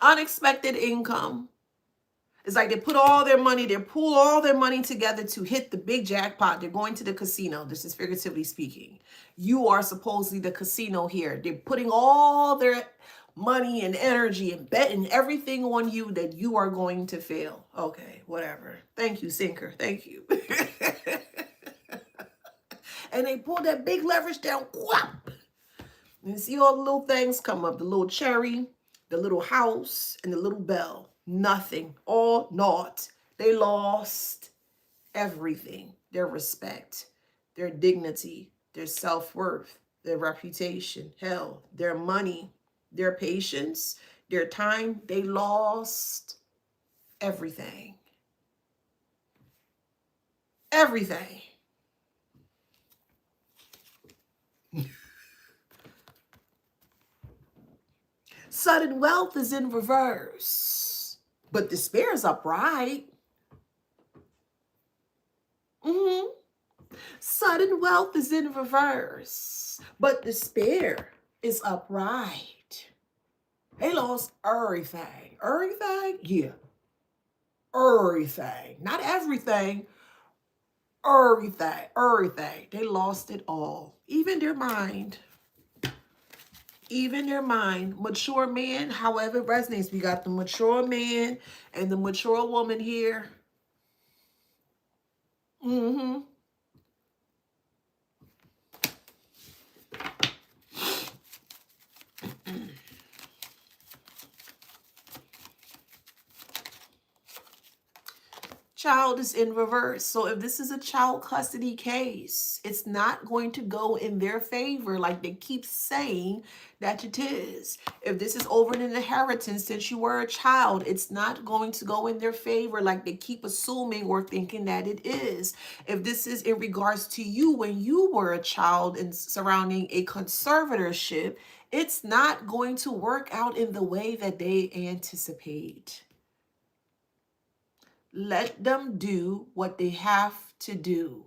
Speaker 1: Unexpected income. It's like they put all their money, they pull all their money together to hit the big jackpot. They're going to the casino. This is figuratively speaking. You are supposedly the casino here. They're putting all their money and energy and betting everything on you that you are going to fail. Okay, whatever. Thank you, sinker. Thank you. And they pull that big leverage down. Whap! And see all the little things come up. The little cherry, the little house, and the little bell. Nothing. All naught. They lost everything. Their respect, their dignity, their self-worth, their reputation, hell, their money, their patience, their time. They lost everything. Everything. Sudden wealth is in reverse, but despair is upright. Sudden wealth is in reverse, but despair is upright. They lost everything. Everything? Yeah. Everything. Not everything. Everything. Everything. They lost it all. Even their mind. Even their mind. Mature man, however it resonates. We got the mature man and the mature woman here. Child is in reverse. So if this is a child custody case, it's not going to go in their favor like they keep saying that it is. If this is over an inheritance since you were a child, it's not going to go in their favor like they keep assuming or thinking that it is. If this is in regards to you when you were a child and surrounding a conservatorship, it's not going to work out in the way that they anticipate. Let them do what they have to do.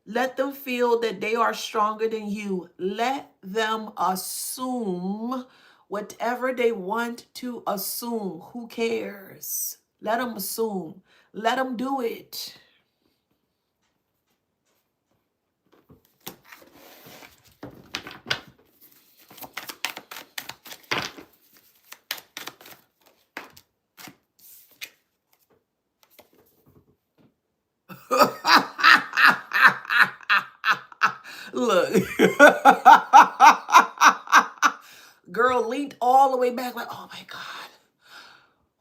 Speaker 1: Let them feel that they are stronger than you. Let them assume whatever they want to assume. Who cares? Let them assume. Let them do it. Look. Girl leaned all the way back like, oh my God.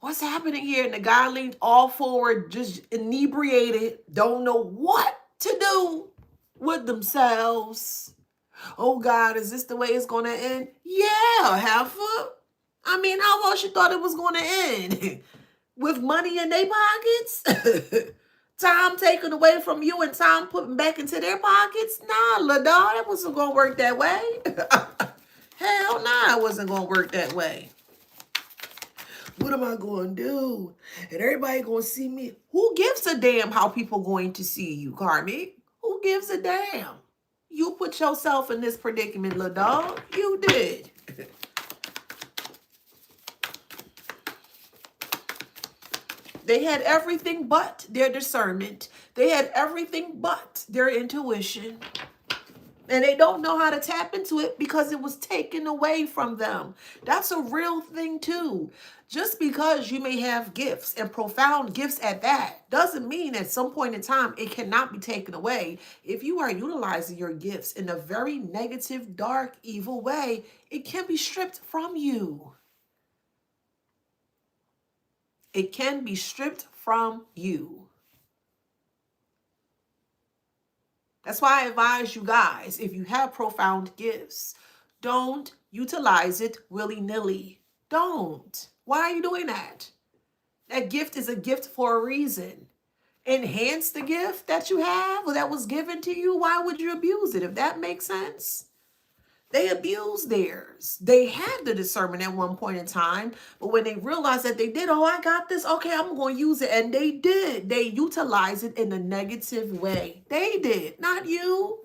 Speaker 1: What's happening here? And the guy leaned all forward, just inebriated, don't know what to do with themselves. Oh God, is this the way it's going to end? Yeah, heifer. I mean, how else you thought it was going to end? With money in their pockets? Time taken away from you and time put back into their pockets? Nah, la dog, that wasn't going to work that way. Hell nah, it wasn't going to work that way. What am I going to do? And everybody going to see me. Who gives a damn how people going to see you, Karmic? Who gives a damn? You put yourself in this predicament, la dog. You did. They had everything but their discernment. They had everything but their intuition. And they don't know how to tap into it because it was taken away from them. That's a real thing too. Just because you may have gifts and profound gifts at that doesn't mean at some point in time it cannot be taken away. If you are utilizing your gifts in a very negative, dark, evil way, it can be stripped from you. It can be stripped from you. That's why I advise you guys, if you have profound gifts, don't utilize it willy-nilly. Don't. Why are you doing that? That gift is a gift for a reason. Enhance the gift that you have or that was given to you. Why would you abuse it? If that makes sense. They abused theirs. They had the discernment at one point in time, but when they realized that they did, oh, I got this. Okay, I'm going to use it. And they did. They utilized it in a negative way. They did, not you.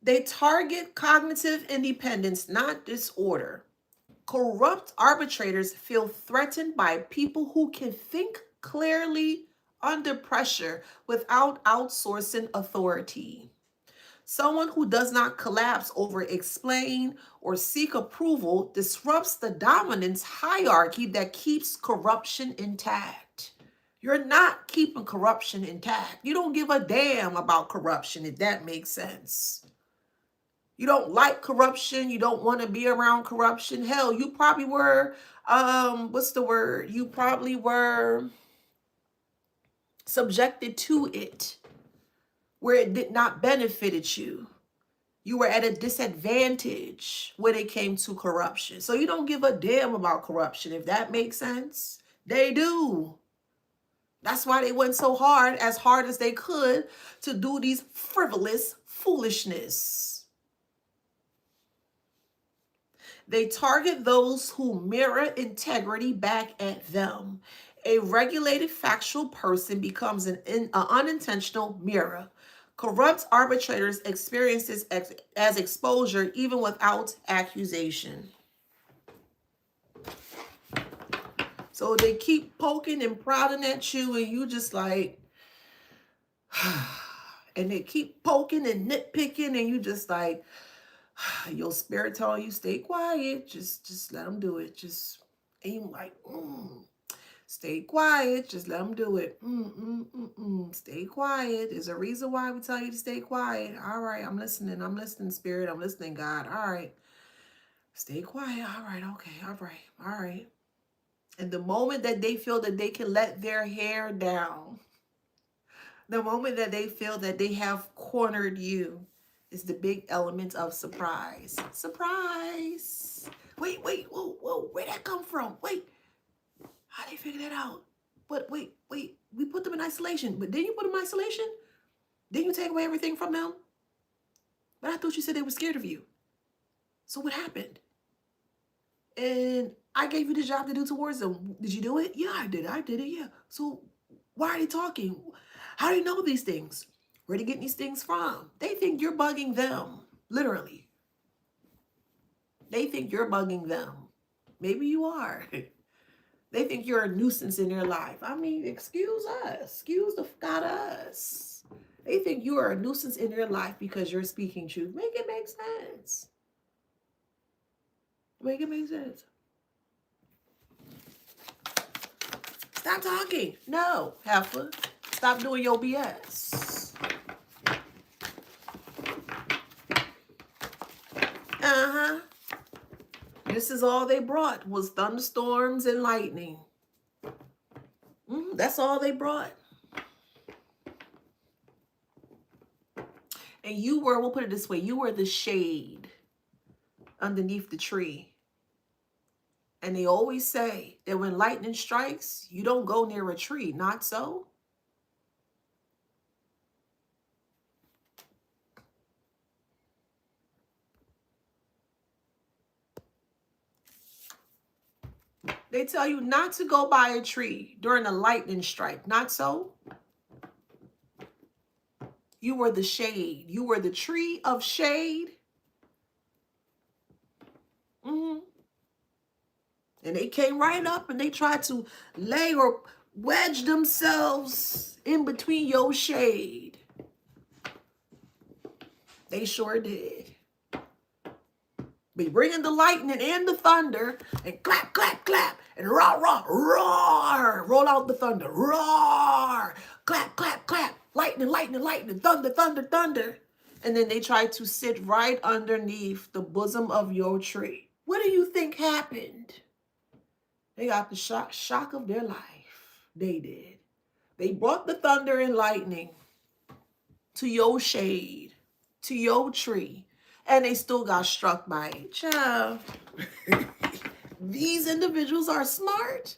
Speaker 1: They target cognitive independence, not disorder. Corrupt arbitrators feel threatened by people who can think clearly under pressure without outsourcing authority. Someone who does not collapse over explain or seek approval disrupts the dominance hierarchy that keeps corruption intact. You're not keeping corruption intact. You don't give a damn about corruption, if that makes sense. You don't like corruption. You don't want to be around corruption. Hell, you probably were, what's the word? You probably were subjected to it where it did not benefit you. You were at a disadvantage when it came to corruption. So you don't give a damn about corruption, if that makes sense. They do. That's why they went so hard as they could, to do these frivolous foolishness. They target those who mirror integrity back at them. A regulated factual person becomes an unintentional mirror. Corrupt arbitrators experience this as exposure even without accusation. So they keep poking and prodding at you, and you just like, and they keep poking and nitpicking, and you just like, your spirit telling you, stay quiet. Just let them do it. Just aim like, stay quiet. Just let them do it. Stay quiet. There's a reason why we tell you to stay quiet. All right, I'm listening. I'm listening, spirit. I'm listening, God. All right. Stay quiet. All right. Okay. All right. All right. And the moment that they feel that they can let their hair down, the moment that they feel that they have cornered you, is the big element of surprise. Surprise. Wait, whoa, where'd that come from? Wait, how they figure that out? But wait, we put them in isolation. But didn't you put them in isolation? Didn't you take away everything from them? But I thought you said they were scared of you. So what happened? And I gave you the job to do towards them. Did you do it? Yeah, I did it, yeah. So why are they talking? How do you know these things? Where are they getting these things from? They think you're bugging them, literally. They think you're bugging them. Maybe you are. They think you're a nuisance in their life. I mean, excuse us. Excuse the God us. They think you are a nuisance in their life because you're speaking truth. Make it make sense. Make it make sense. Stop talking. No, heifer. Stop doing your BS. This is all they brought was thunderstorms and lightning. That's all they brought. And you were, we'll put it this way, you were the shade underneath the tree. And they always say that when lightning strikes, you don't go near a tree. Not so. They tell you not to go by a tree during a lightning strike. Not so. You were the shade. You were the tree of shade. And they came right up and they tried to lay or wedge themselves in between your shade. They sure did. Be bringing the lightning and the thunder and clap, clap, clap, and roar, roar, roar. Roll out the thunder, roar, clap, clap, clap, lightning, lightning, lightning, thunder, thunder, thunder. And then they tried to sit right underneath the bosom of your tree. What do you think happened? They got the shock of their life. They did. They brought the thunder and lightning to your shade, to your tree. and they still got struck by it. Child, these individuals are smart.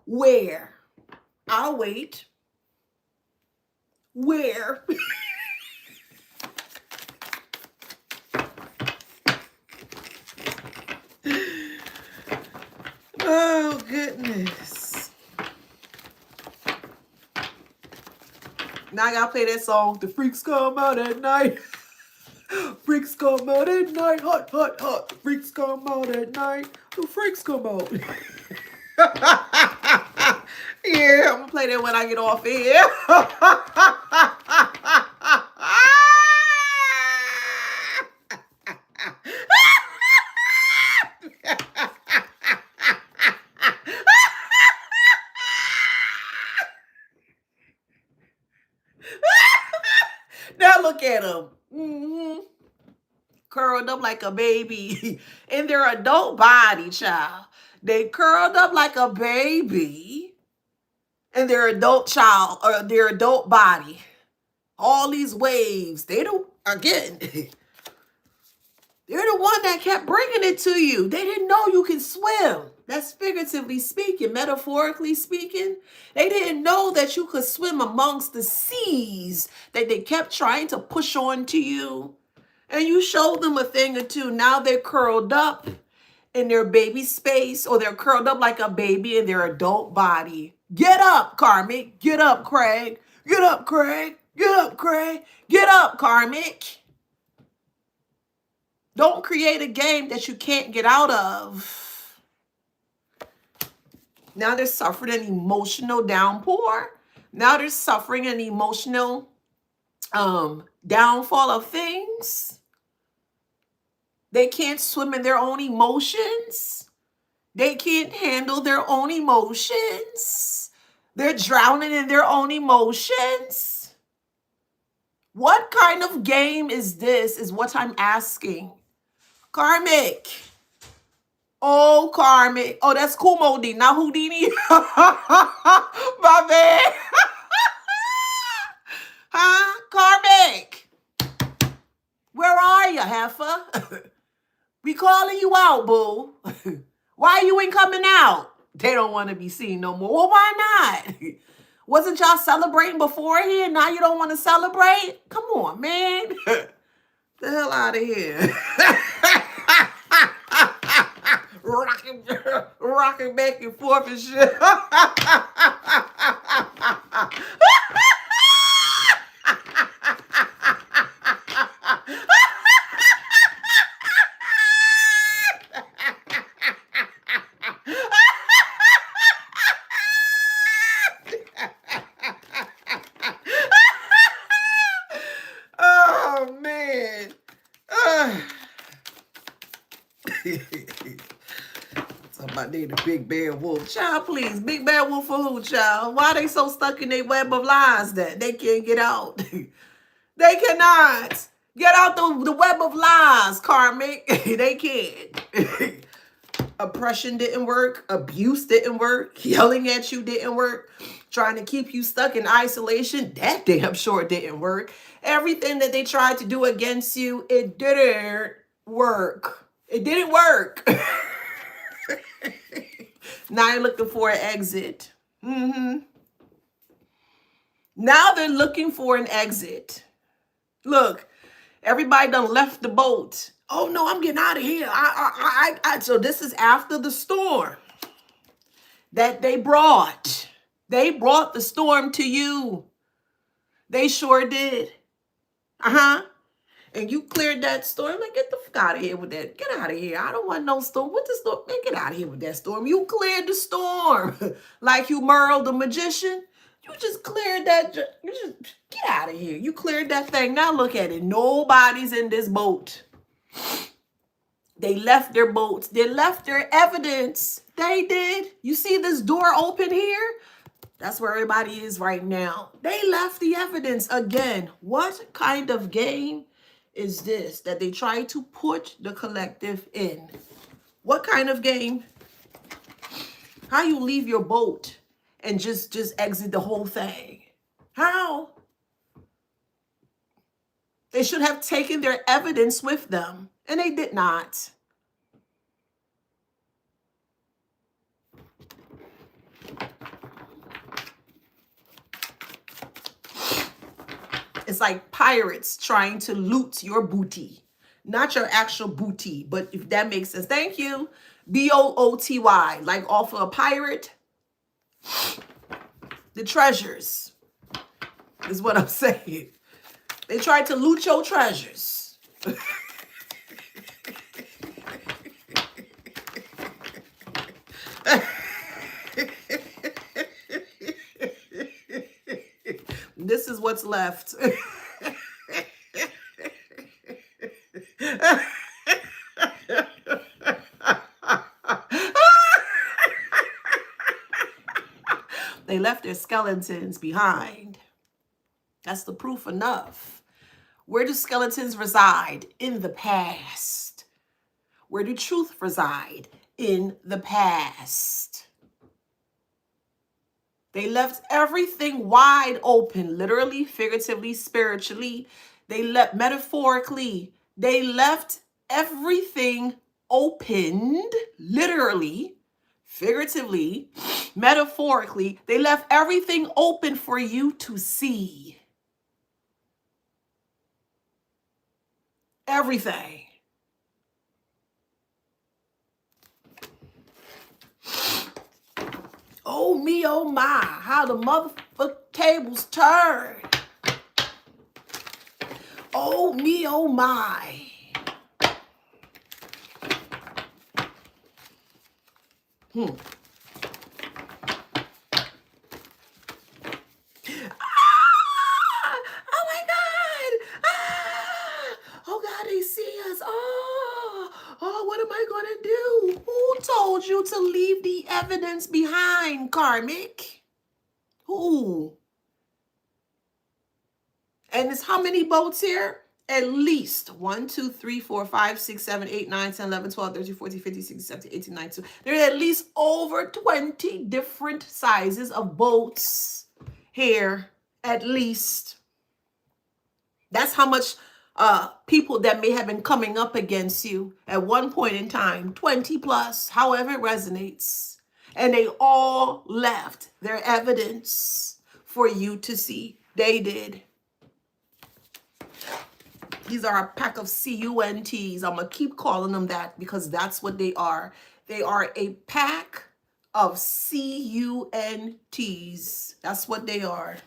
Speaker 1: Where? I'll wait. Where? Oh, goodness. Now I gotta play that song, The Freaks Come Out at Night. Freaks come out at night, hot, hot, hot. Freaks come out at night, the freaks come out. Yeah, I'm gonna play that when I get off here. Now look at them. Curled up like a baby in their adult body, child. They curled up like a baby in their adult child or their adult body. All these waves, they don't, again, they're the one that kept bringing it to you. They didn't know you can swim. That's figuratively speaking, metaphorically speaking. They didn't know that you could swim amongst the seas that they kept trying to push onto you. And you showed them a thing or two. Now they're curled up in their baby space, or they're curled up like a baby in their adult body. Get up, Karmic. Get up, Craig. Get up, Craig. Get up, Craig. Get up, Karmic. Don't create a game that you can't get out of. Now they're suffering an emotional downpour. Now they're suffering an emotional downfall of things. They can't swim in their own emotions. They can't handle their own emotions. They're drowning in their own emotions. What kind of game is this, is what I'm asking. Karmic. Oh, Karmic. Oh, that's Kumo D, not Houdini. My bad. Huh? Karmic. Where are you, heifer? We calling you out, boo. Why you ain't coming out? They don't want to be seen no more. Well, why not? Wasn't y'all celebrating beforehand? Now you don't want to celebrate? Come on, man. The hell out of here. Rocking back and forth and shit. Oh, man. Somebody the big bad wolf. Child, please. Big bad wolf for who, child? Why they so stuck in their web of lies that they can't get out? They cannot. Get out the web of lies, Karmic. They can't. Oppression didn't work. Abuse didn't work. Yelling at you didn't work. Trying to keep you stuck in isolation, that damn sure didn't work. Everything that they tried to do against you, it didn't work. It didn't work. Now you're looking for an exit. Now they're looking for an exit. Look, everybody done left the boat. Oh no, I'm getting out of here. So this is after the storm that they brought. They brought the storm to you. They sure did. And you cleared that storm. Like, get the fuck out of here with that. Get out of here. I don't want no storm. What the storm? Man, get out of here with that storm. You cleared the storm. Like you Merle the magician. You just cleared that. You just get out of here. You cleared that thing. Now look at it. Nobody's in this boat. They left their boats. They left their evidence. They did. You see this door open here? That's where everybody is right now. They left the evidence again. What kind of game is this that they try to put the collective in? What kind of game? How you leave your boat and just exit the whole thing? How? They should have taken their evidence with them, and they did not. It's like pirates trying to loot your booty. Not your actual booty, but if that makes sense. Thank you. B-O-O-T-Y, like off of a pirate. The treasures is what I'm saying. They tried to loot your treasures. This is what's left. They left their skeletons behind. That's the proof enough. Where do skeletons reside? In the past. Where do truth reside? In the past. They left everything wide open, literally, figuratively, spiritually. They left, metaphorically, they left everything opened, literally, figuratively, metaphorically. They left everything open for you to see. Everything. Oh me, oh my, how the motherfucking tables turn. Oh me, oh my. Oh my God. Oh God, they see us. Oh, what am I gonna do? Who told you to leave the evidence behind, karmic? Who? And it's how many boats here? At least 1, 2, 3, 4, 5, 6, 7, 8, 9, 10, 11, 12, 13, 14, 15, 16, 17, 18, 19. There are at least over 20 different sizes of boats here, at least. That's how much people that may have been coming up against you at one point in time, 20 plus, however it resonates. And they all left their evidence for you to see. They did. These are a pack of CUNTs. I'm going to keep calling them that because that's what they are. They are a pack of CUNTs. That's what they are.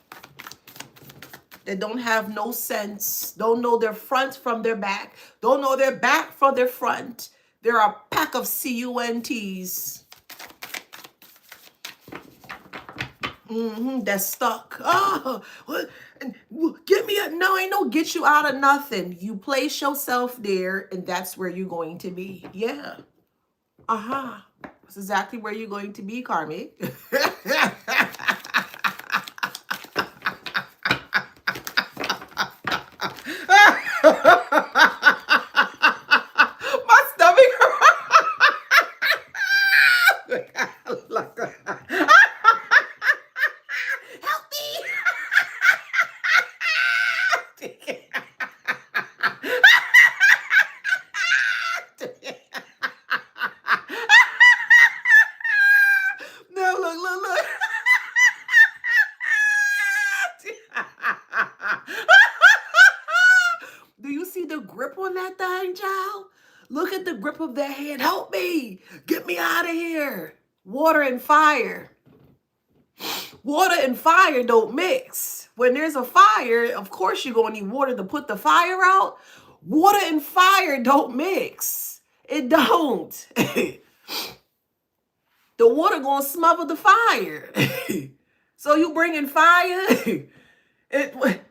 Speaker 1: They don't have no sense. Don't know their front from their back. Don't know their back from their front. They're a pack of CUNTs. That's stuck. Oh, what? Get me up. No, ain't no get you out of nothing. You place yourself there, and that's where you're going to be. Yeah. That's exactly where you're going to be, karmic. My stomach. Help me. No, look. Do you see the grip on that thing, child? Look at the grip of their hand. Help me. Get me out of here. Water and fire. Water and fire don't mix. When there's a fire, of course you're going to need water to put the fire out. Water and fire don't mix. It don't. The water going to smother the fire. So you bringing fire?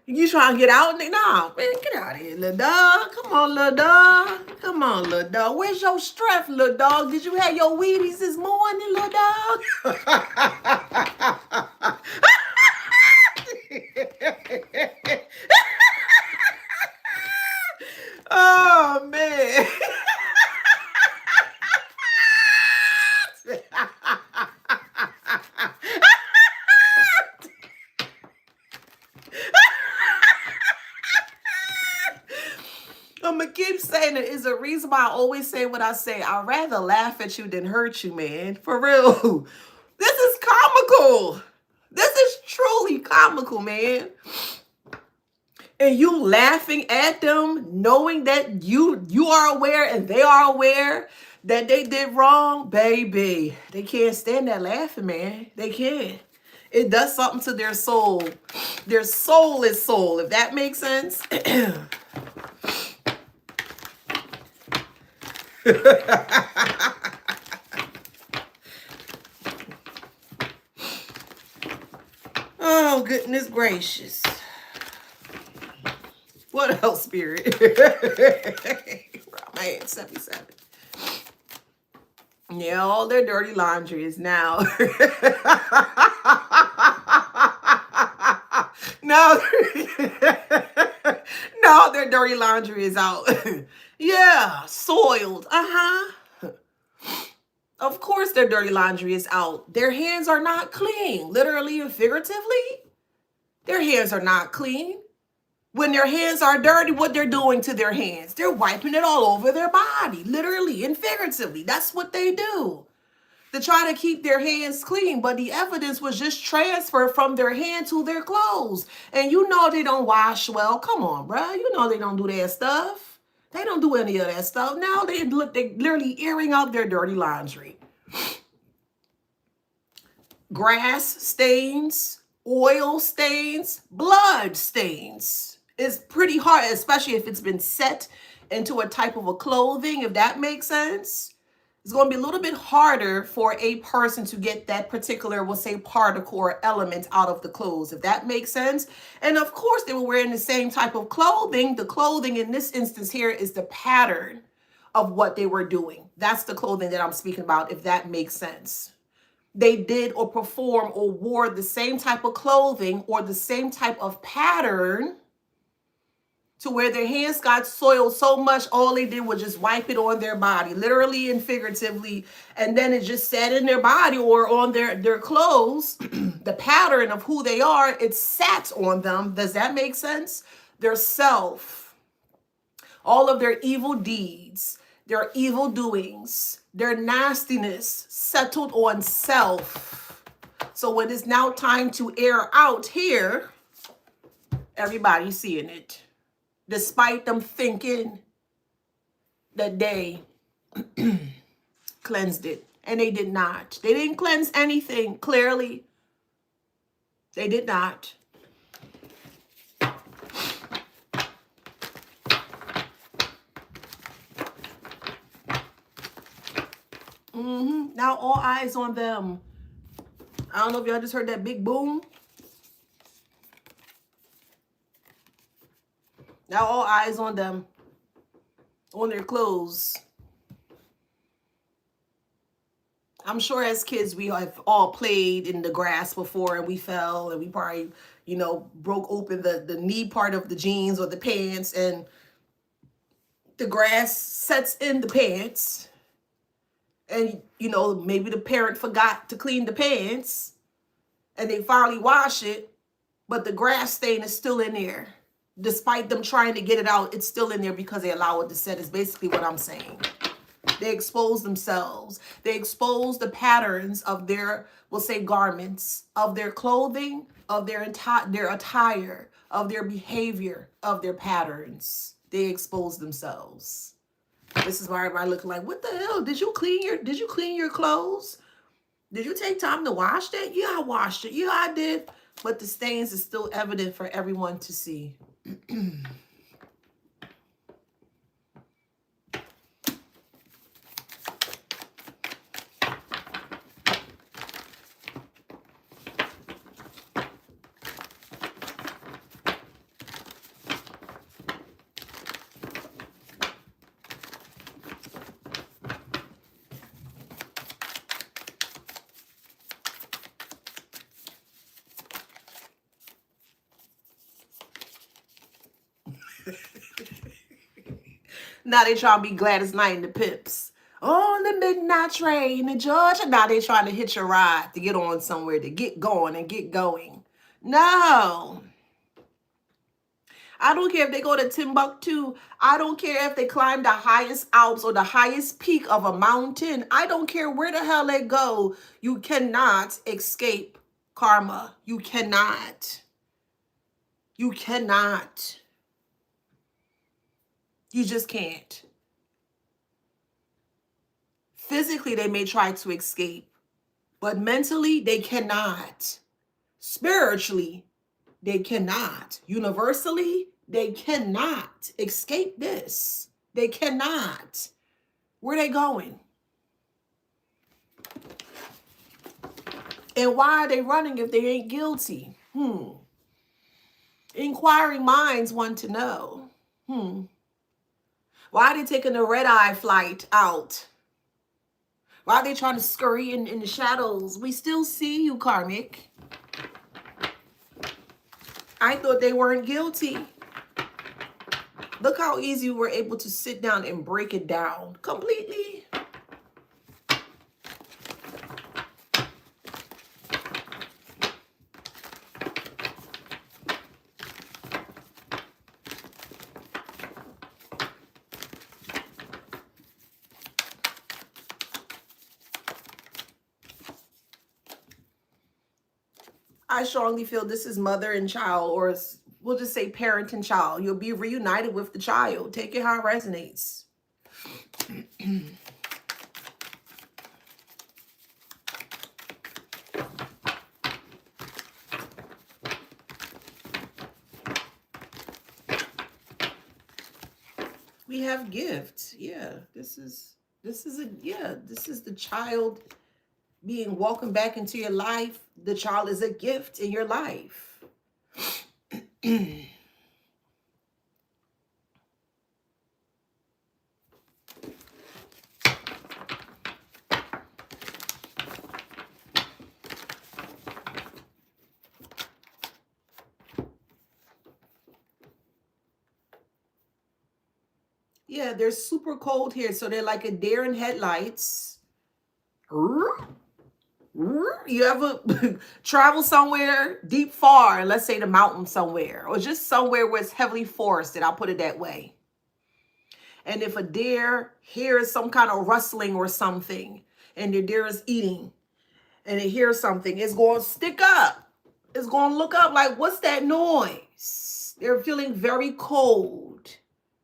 Speaker 1: You trying to get out? Nah, man, get out of here, little dog. Come on, little dog. Come on, little dog. Where's your strength, little dog? Did you have your Wheaties this morning, little dog? Oh, man. the reason why I always say what I say. I'd rather laugh at you than hurt you, man. For real. This is comical. This is truly comical, man. And you laughing at them, knowing that you are aware and they are aware that they did wrong, baby. They can't stand that laughing, man. They can't. It does something to their soul. Their soul is soul, if that makes sense. Oh, goodness gracious. What else, Spirit? Man, 77. Yeah, all their dirty laundry is now. No, no, their dirty laundry is out. Yeah, soiled. Of course their dirty laundry is out. Their hands are not clean, literally and figuratively. Their hands are not clean. When their hands are dirty, what they're doing to their hands? They're wiping it all over their body, literally and figuratively. That's what they do to try to keep their hands clean. But the evidence was just transferred from their hand to their clothes. And you know they don't wash well. Come on, bro. You know they don't do that stuff. They don't do any of that stuff. Now they literally airing out their dirty laundry. Grass stains, oil stains, blood stains. It's pretty hard, especially if it's been set into a type of a clothing, if that makes sense. It's going to be a little bit harder for a person to get that particular, we'll say, particle or element out of the clothes, if that makes sense. And of course, they were wearing the same type of clothing. The clothing in this instance here is the pattern of what they were doing. That's the clothing that I'm speaking about, if that makes sense. They did or performed or wore the same type of clothing or the same type of pattern to where their hands got soiled so much, all they did was just wipe it on their body, literally and figuratively, and then it just sat in their body or on their clothes. The pattern of who they are, it sat on them. Does that make sense? Their self, all of their evil deeds, their evil doings, their nastiness settled on self. So when it's now time to air out here, everybody's seeing it. Despite them thinking that they cleansed it. And they did not. They didn't cleanse anything, clearly. They did not. Now all eyes on them. I don't know if y'all just heard that big boom. Now all eyes on them, on their clothes. I'm sure as kids we have all played in the grass before and we fell and we probably, you know, broke open the knee part of the jeans or the pants and the grass sets in the pants. And, you know, maybe the parent forgot to clean the pants and they finally wash it, but the grass stain is still in there. Despite them trying to get it out, it's still in there because they allow it to set, is basically what I'm saying. They expose themselves. They expose the patterns of their, we'll say, garments, of their clothing, of their attire, of their behavior, of their patterns. They expose themselves. This is why everybody looking like, what the hell? Did you clean your clothes? Did you take time to wash that? Yeah, I washed it. Yeah, I did. But the stains is still evident for everyone to see. Now they trying to be Gladys Knight and the Pips. On the midnight train in Georgia. Now they trying to hitch a ride to get on somewhere, to get going and get going. No. I don't care if they go to Timbuktu. I don't care if they climb the highest Alps or the highest peak of a mountain. I don't care where the hell they go. You cannot escape karma. You cannot. You cannot. You just can't. Physically, they may try to escape, but mentally, they cannot. Spiritually, they cannot. Universally, they cannot escape this. They cannot. Where are they going? And why are they running if they ain't guilty? Inquiring minds want to know. Why are they taking the red-eye flight out? Why are they trying to scurry in the shadows? We still see you, karmic. I thought they weren't guilty. Look how easy you were able to sit down and break it down completely. I strongly feel this is mother and child, or we'll just say parent and child. You'll be reunited with the child. Take it how it resonates. We have gifts. Yeah, this is the child being welcomed back into your life. The child is a gift in your life. Yeah, they're super cold here. So they're like a deer in headlights. You ever travel somewhere deep far, let's say the mountain somewhere, or just somewhere where it's heavily forested, I'll put it that way. And if a deer hears some kind of rustling or something, and the deer is eating, and it hears something, it's going to stick up. It's going to look up like, what's that noise? They're feeling very cold.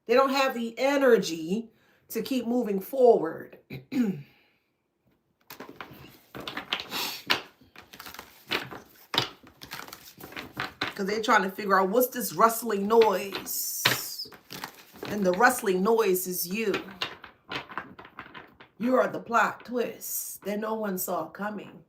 Speaker 1: They don't have the energy to keep moving forward. Because they're trying to figure out what's this rustling noise. And the rustling noise is you. You are the plot twist that no one saw coming.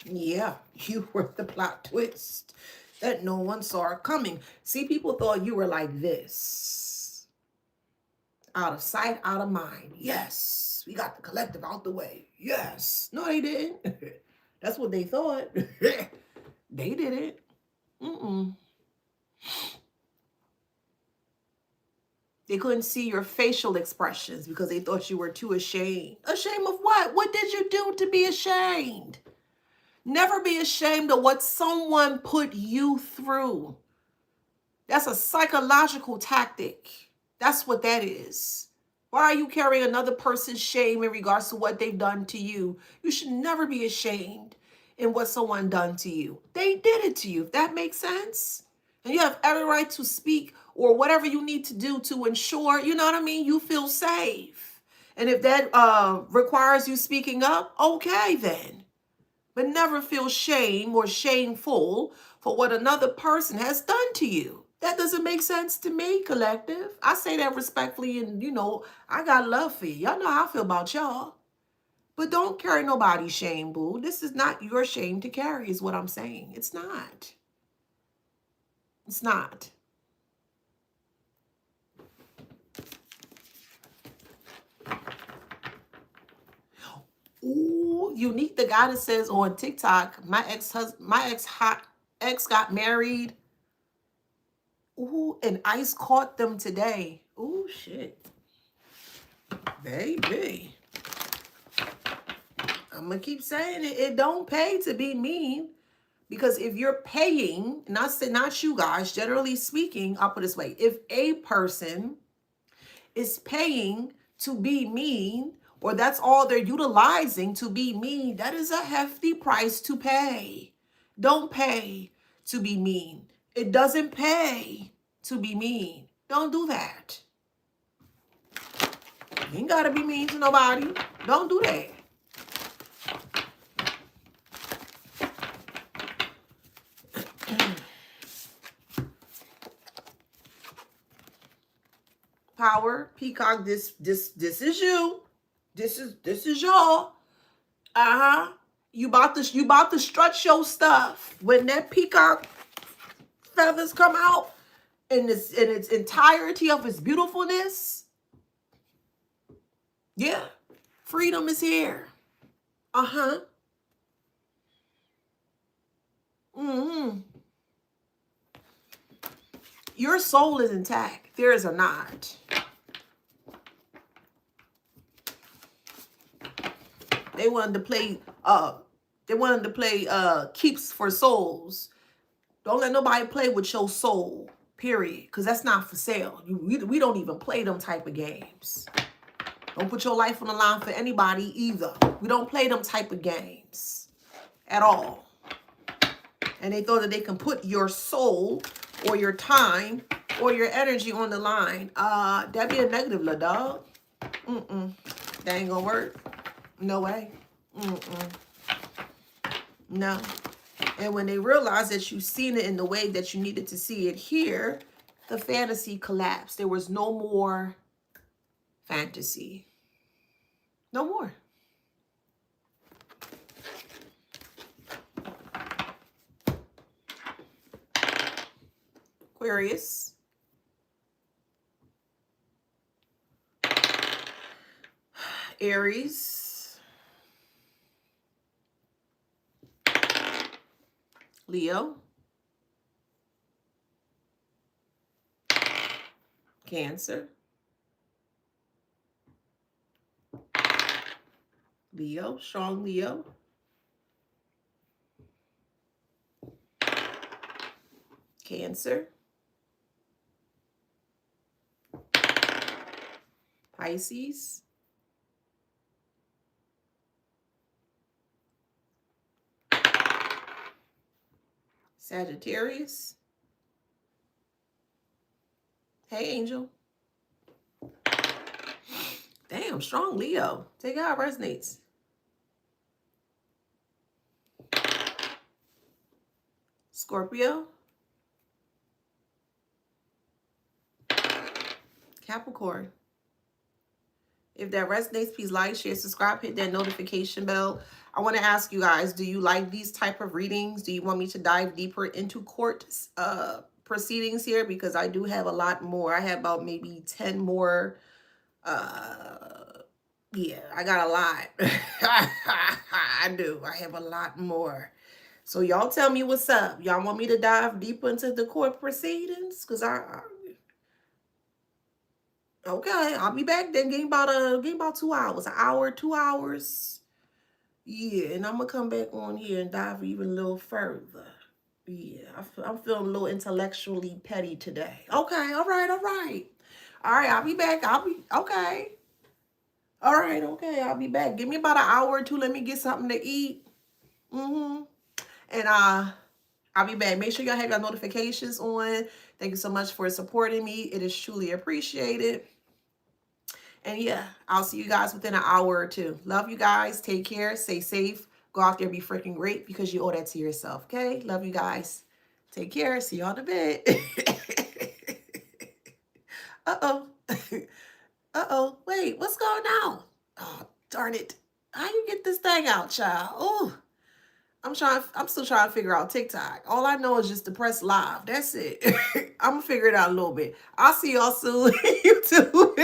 Speaker 1: Yeah, you were the plot twist that no one saw coming. See, people thought you were like this. Out of sight, out of mind. Yes, we got the collective out the way. Yes. No, they didn't. That's what they thought. They didn't. They couldn't see your facial expressions because they thought you were too ashamed. Ashamed of what? What did you do to be ashamed? Never be ashamed of what someone put you through. That's a psychological tactic. That's what that is. Why are you carrying another person's shame in regards to what they've done to you? You should never be ashamed in what someone done to you. They did it to you, if that makes sense. And you have every right to speak or whatever you need to do to ensure, you know what I mean, you feel safe. And if that requires you speaking up, okay then. But never feel shame or shameful for what another person has done to you. That doesn't make sense to me, collective. I say that respectfully, and, you know, I got love for you. Y'all know how I feel about y'all. But don't carry nobody's shame, boo. This is not your shame to carry, is what I'm saying. It's not. It's not. Ooh, Unique, the guy that says on TikTok, my ex got married. Ooh, and ICE caught them today. Ooh, shit. Baby. I'm going to keep saying it. It don't pay to be mean. Because if you're paying, not you guys, generally speaking, I'll put it this way. If a person is paying to be mean, or that's all they're utilizing to be mean, that is a hefty price to pay. Don't pay to be mean. It doesn't pay to be mean. Don't do that. You ain't gotta be mean to nobody. Don't do that. Power, Peacock, this is you. This is y'all. Uh-huh. You about to strut your stuff when that peacock feathers come out in its entirety of its beautifulness. Yeah. Freedom is here. Uh-huh. Mm-hmm. Your soul is intact. Theirs are not. They wanted to play keeps for souls. Don't let nobody play with your soul, period. Because that's not for sale. We don't even play them type of games. Don't put your life on the line for anybody either. We don't play them type of games at all. And they thought that they can put your soul or your time or your energy on the line. That'd be a negative, little dog. That ain't gonna work. No way. No. And when they realized that you've seen it in the way that you needed to see it here, the fantasy collapsed. There was no more fantasy. No more. Aquarius. Aries. Leo. Cancer. Leo, strong Leo. Cancer. Pisces. Sagittarius. Hey, Angel. Damn, strong Leo. Take it how it resonates. Scorpio. Capricorn. If that resonates, please like, share, subscribe, hit that notification bell. I want to ask you guys, do you like these type of readings? Do you want me to dive deeper into court proceedings here? Because I do have a lot more. I have about maybe 10 more. Yeah, I got a lot. I do. I have a lot more. So y'all tell me what's up. Y'all want me to dive deeper into the court proceedings? Because okay, I'll be back then. Getting about 2 hours. An hour, 2 hours. Yeah, and I'm going to come back on here and dive even a little further. Yeah, I'm feeling a little intellectually petty today. Okay, all right. All right, I'll be back. Okay. All right, okay, I'll be back. Give me about an hour or two. Let me get something to eat. And I'll be back. Make sure y'all have your notifications on. Thank you so much for supporting me. It is truly appreciated. And yeah, I'll see you guys within an hour or two. Love you guys. Take care. Stay safe. Go out there, be freaking great, because you owe that to yourself. Okay? Love you guys. Take care. See y'all in a bit. Uh-oh. Uh-oh. Wait, what's going on? Oh, darn it. How you get this thing out, child? Oh, I'm still trying to figure out TikTok. All I know is just to press live. That's it. I'm gonna figure it out a little bit. I'll see y'all soon. You too.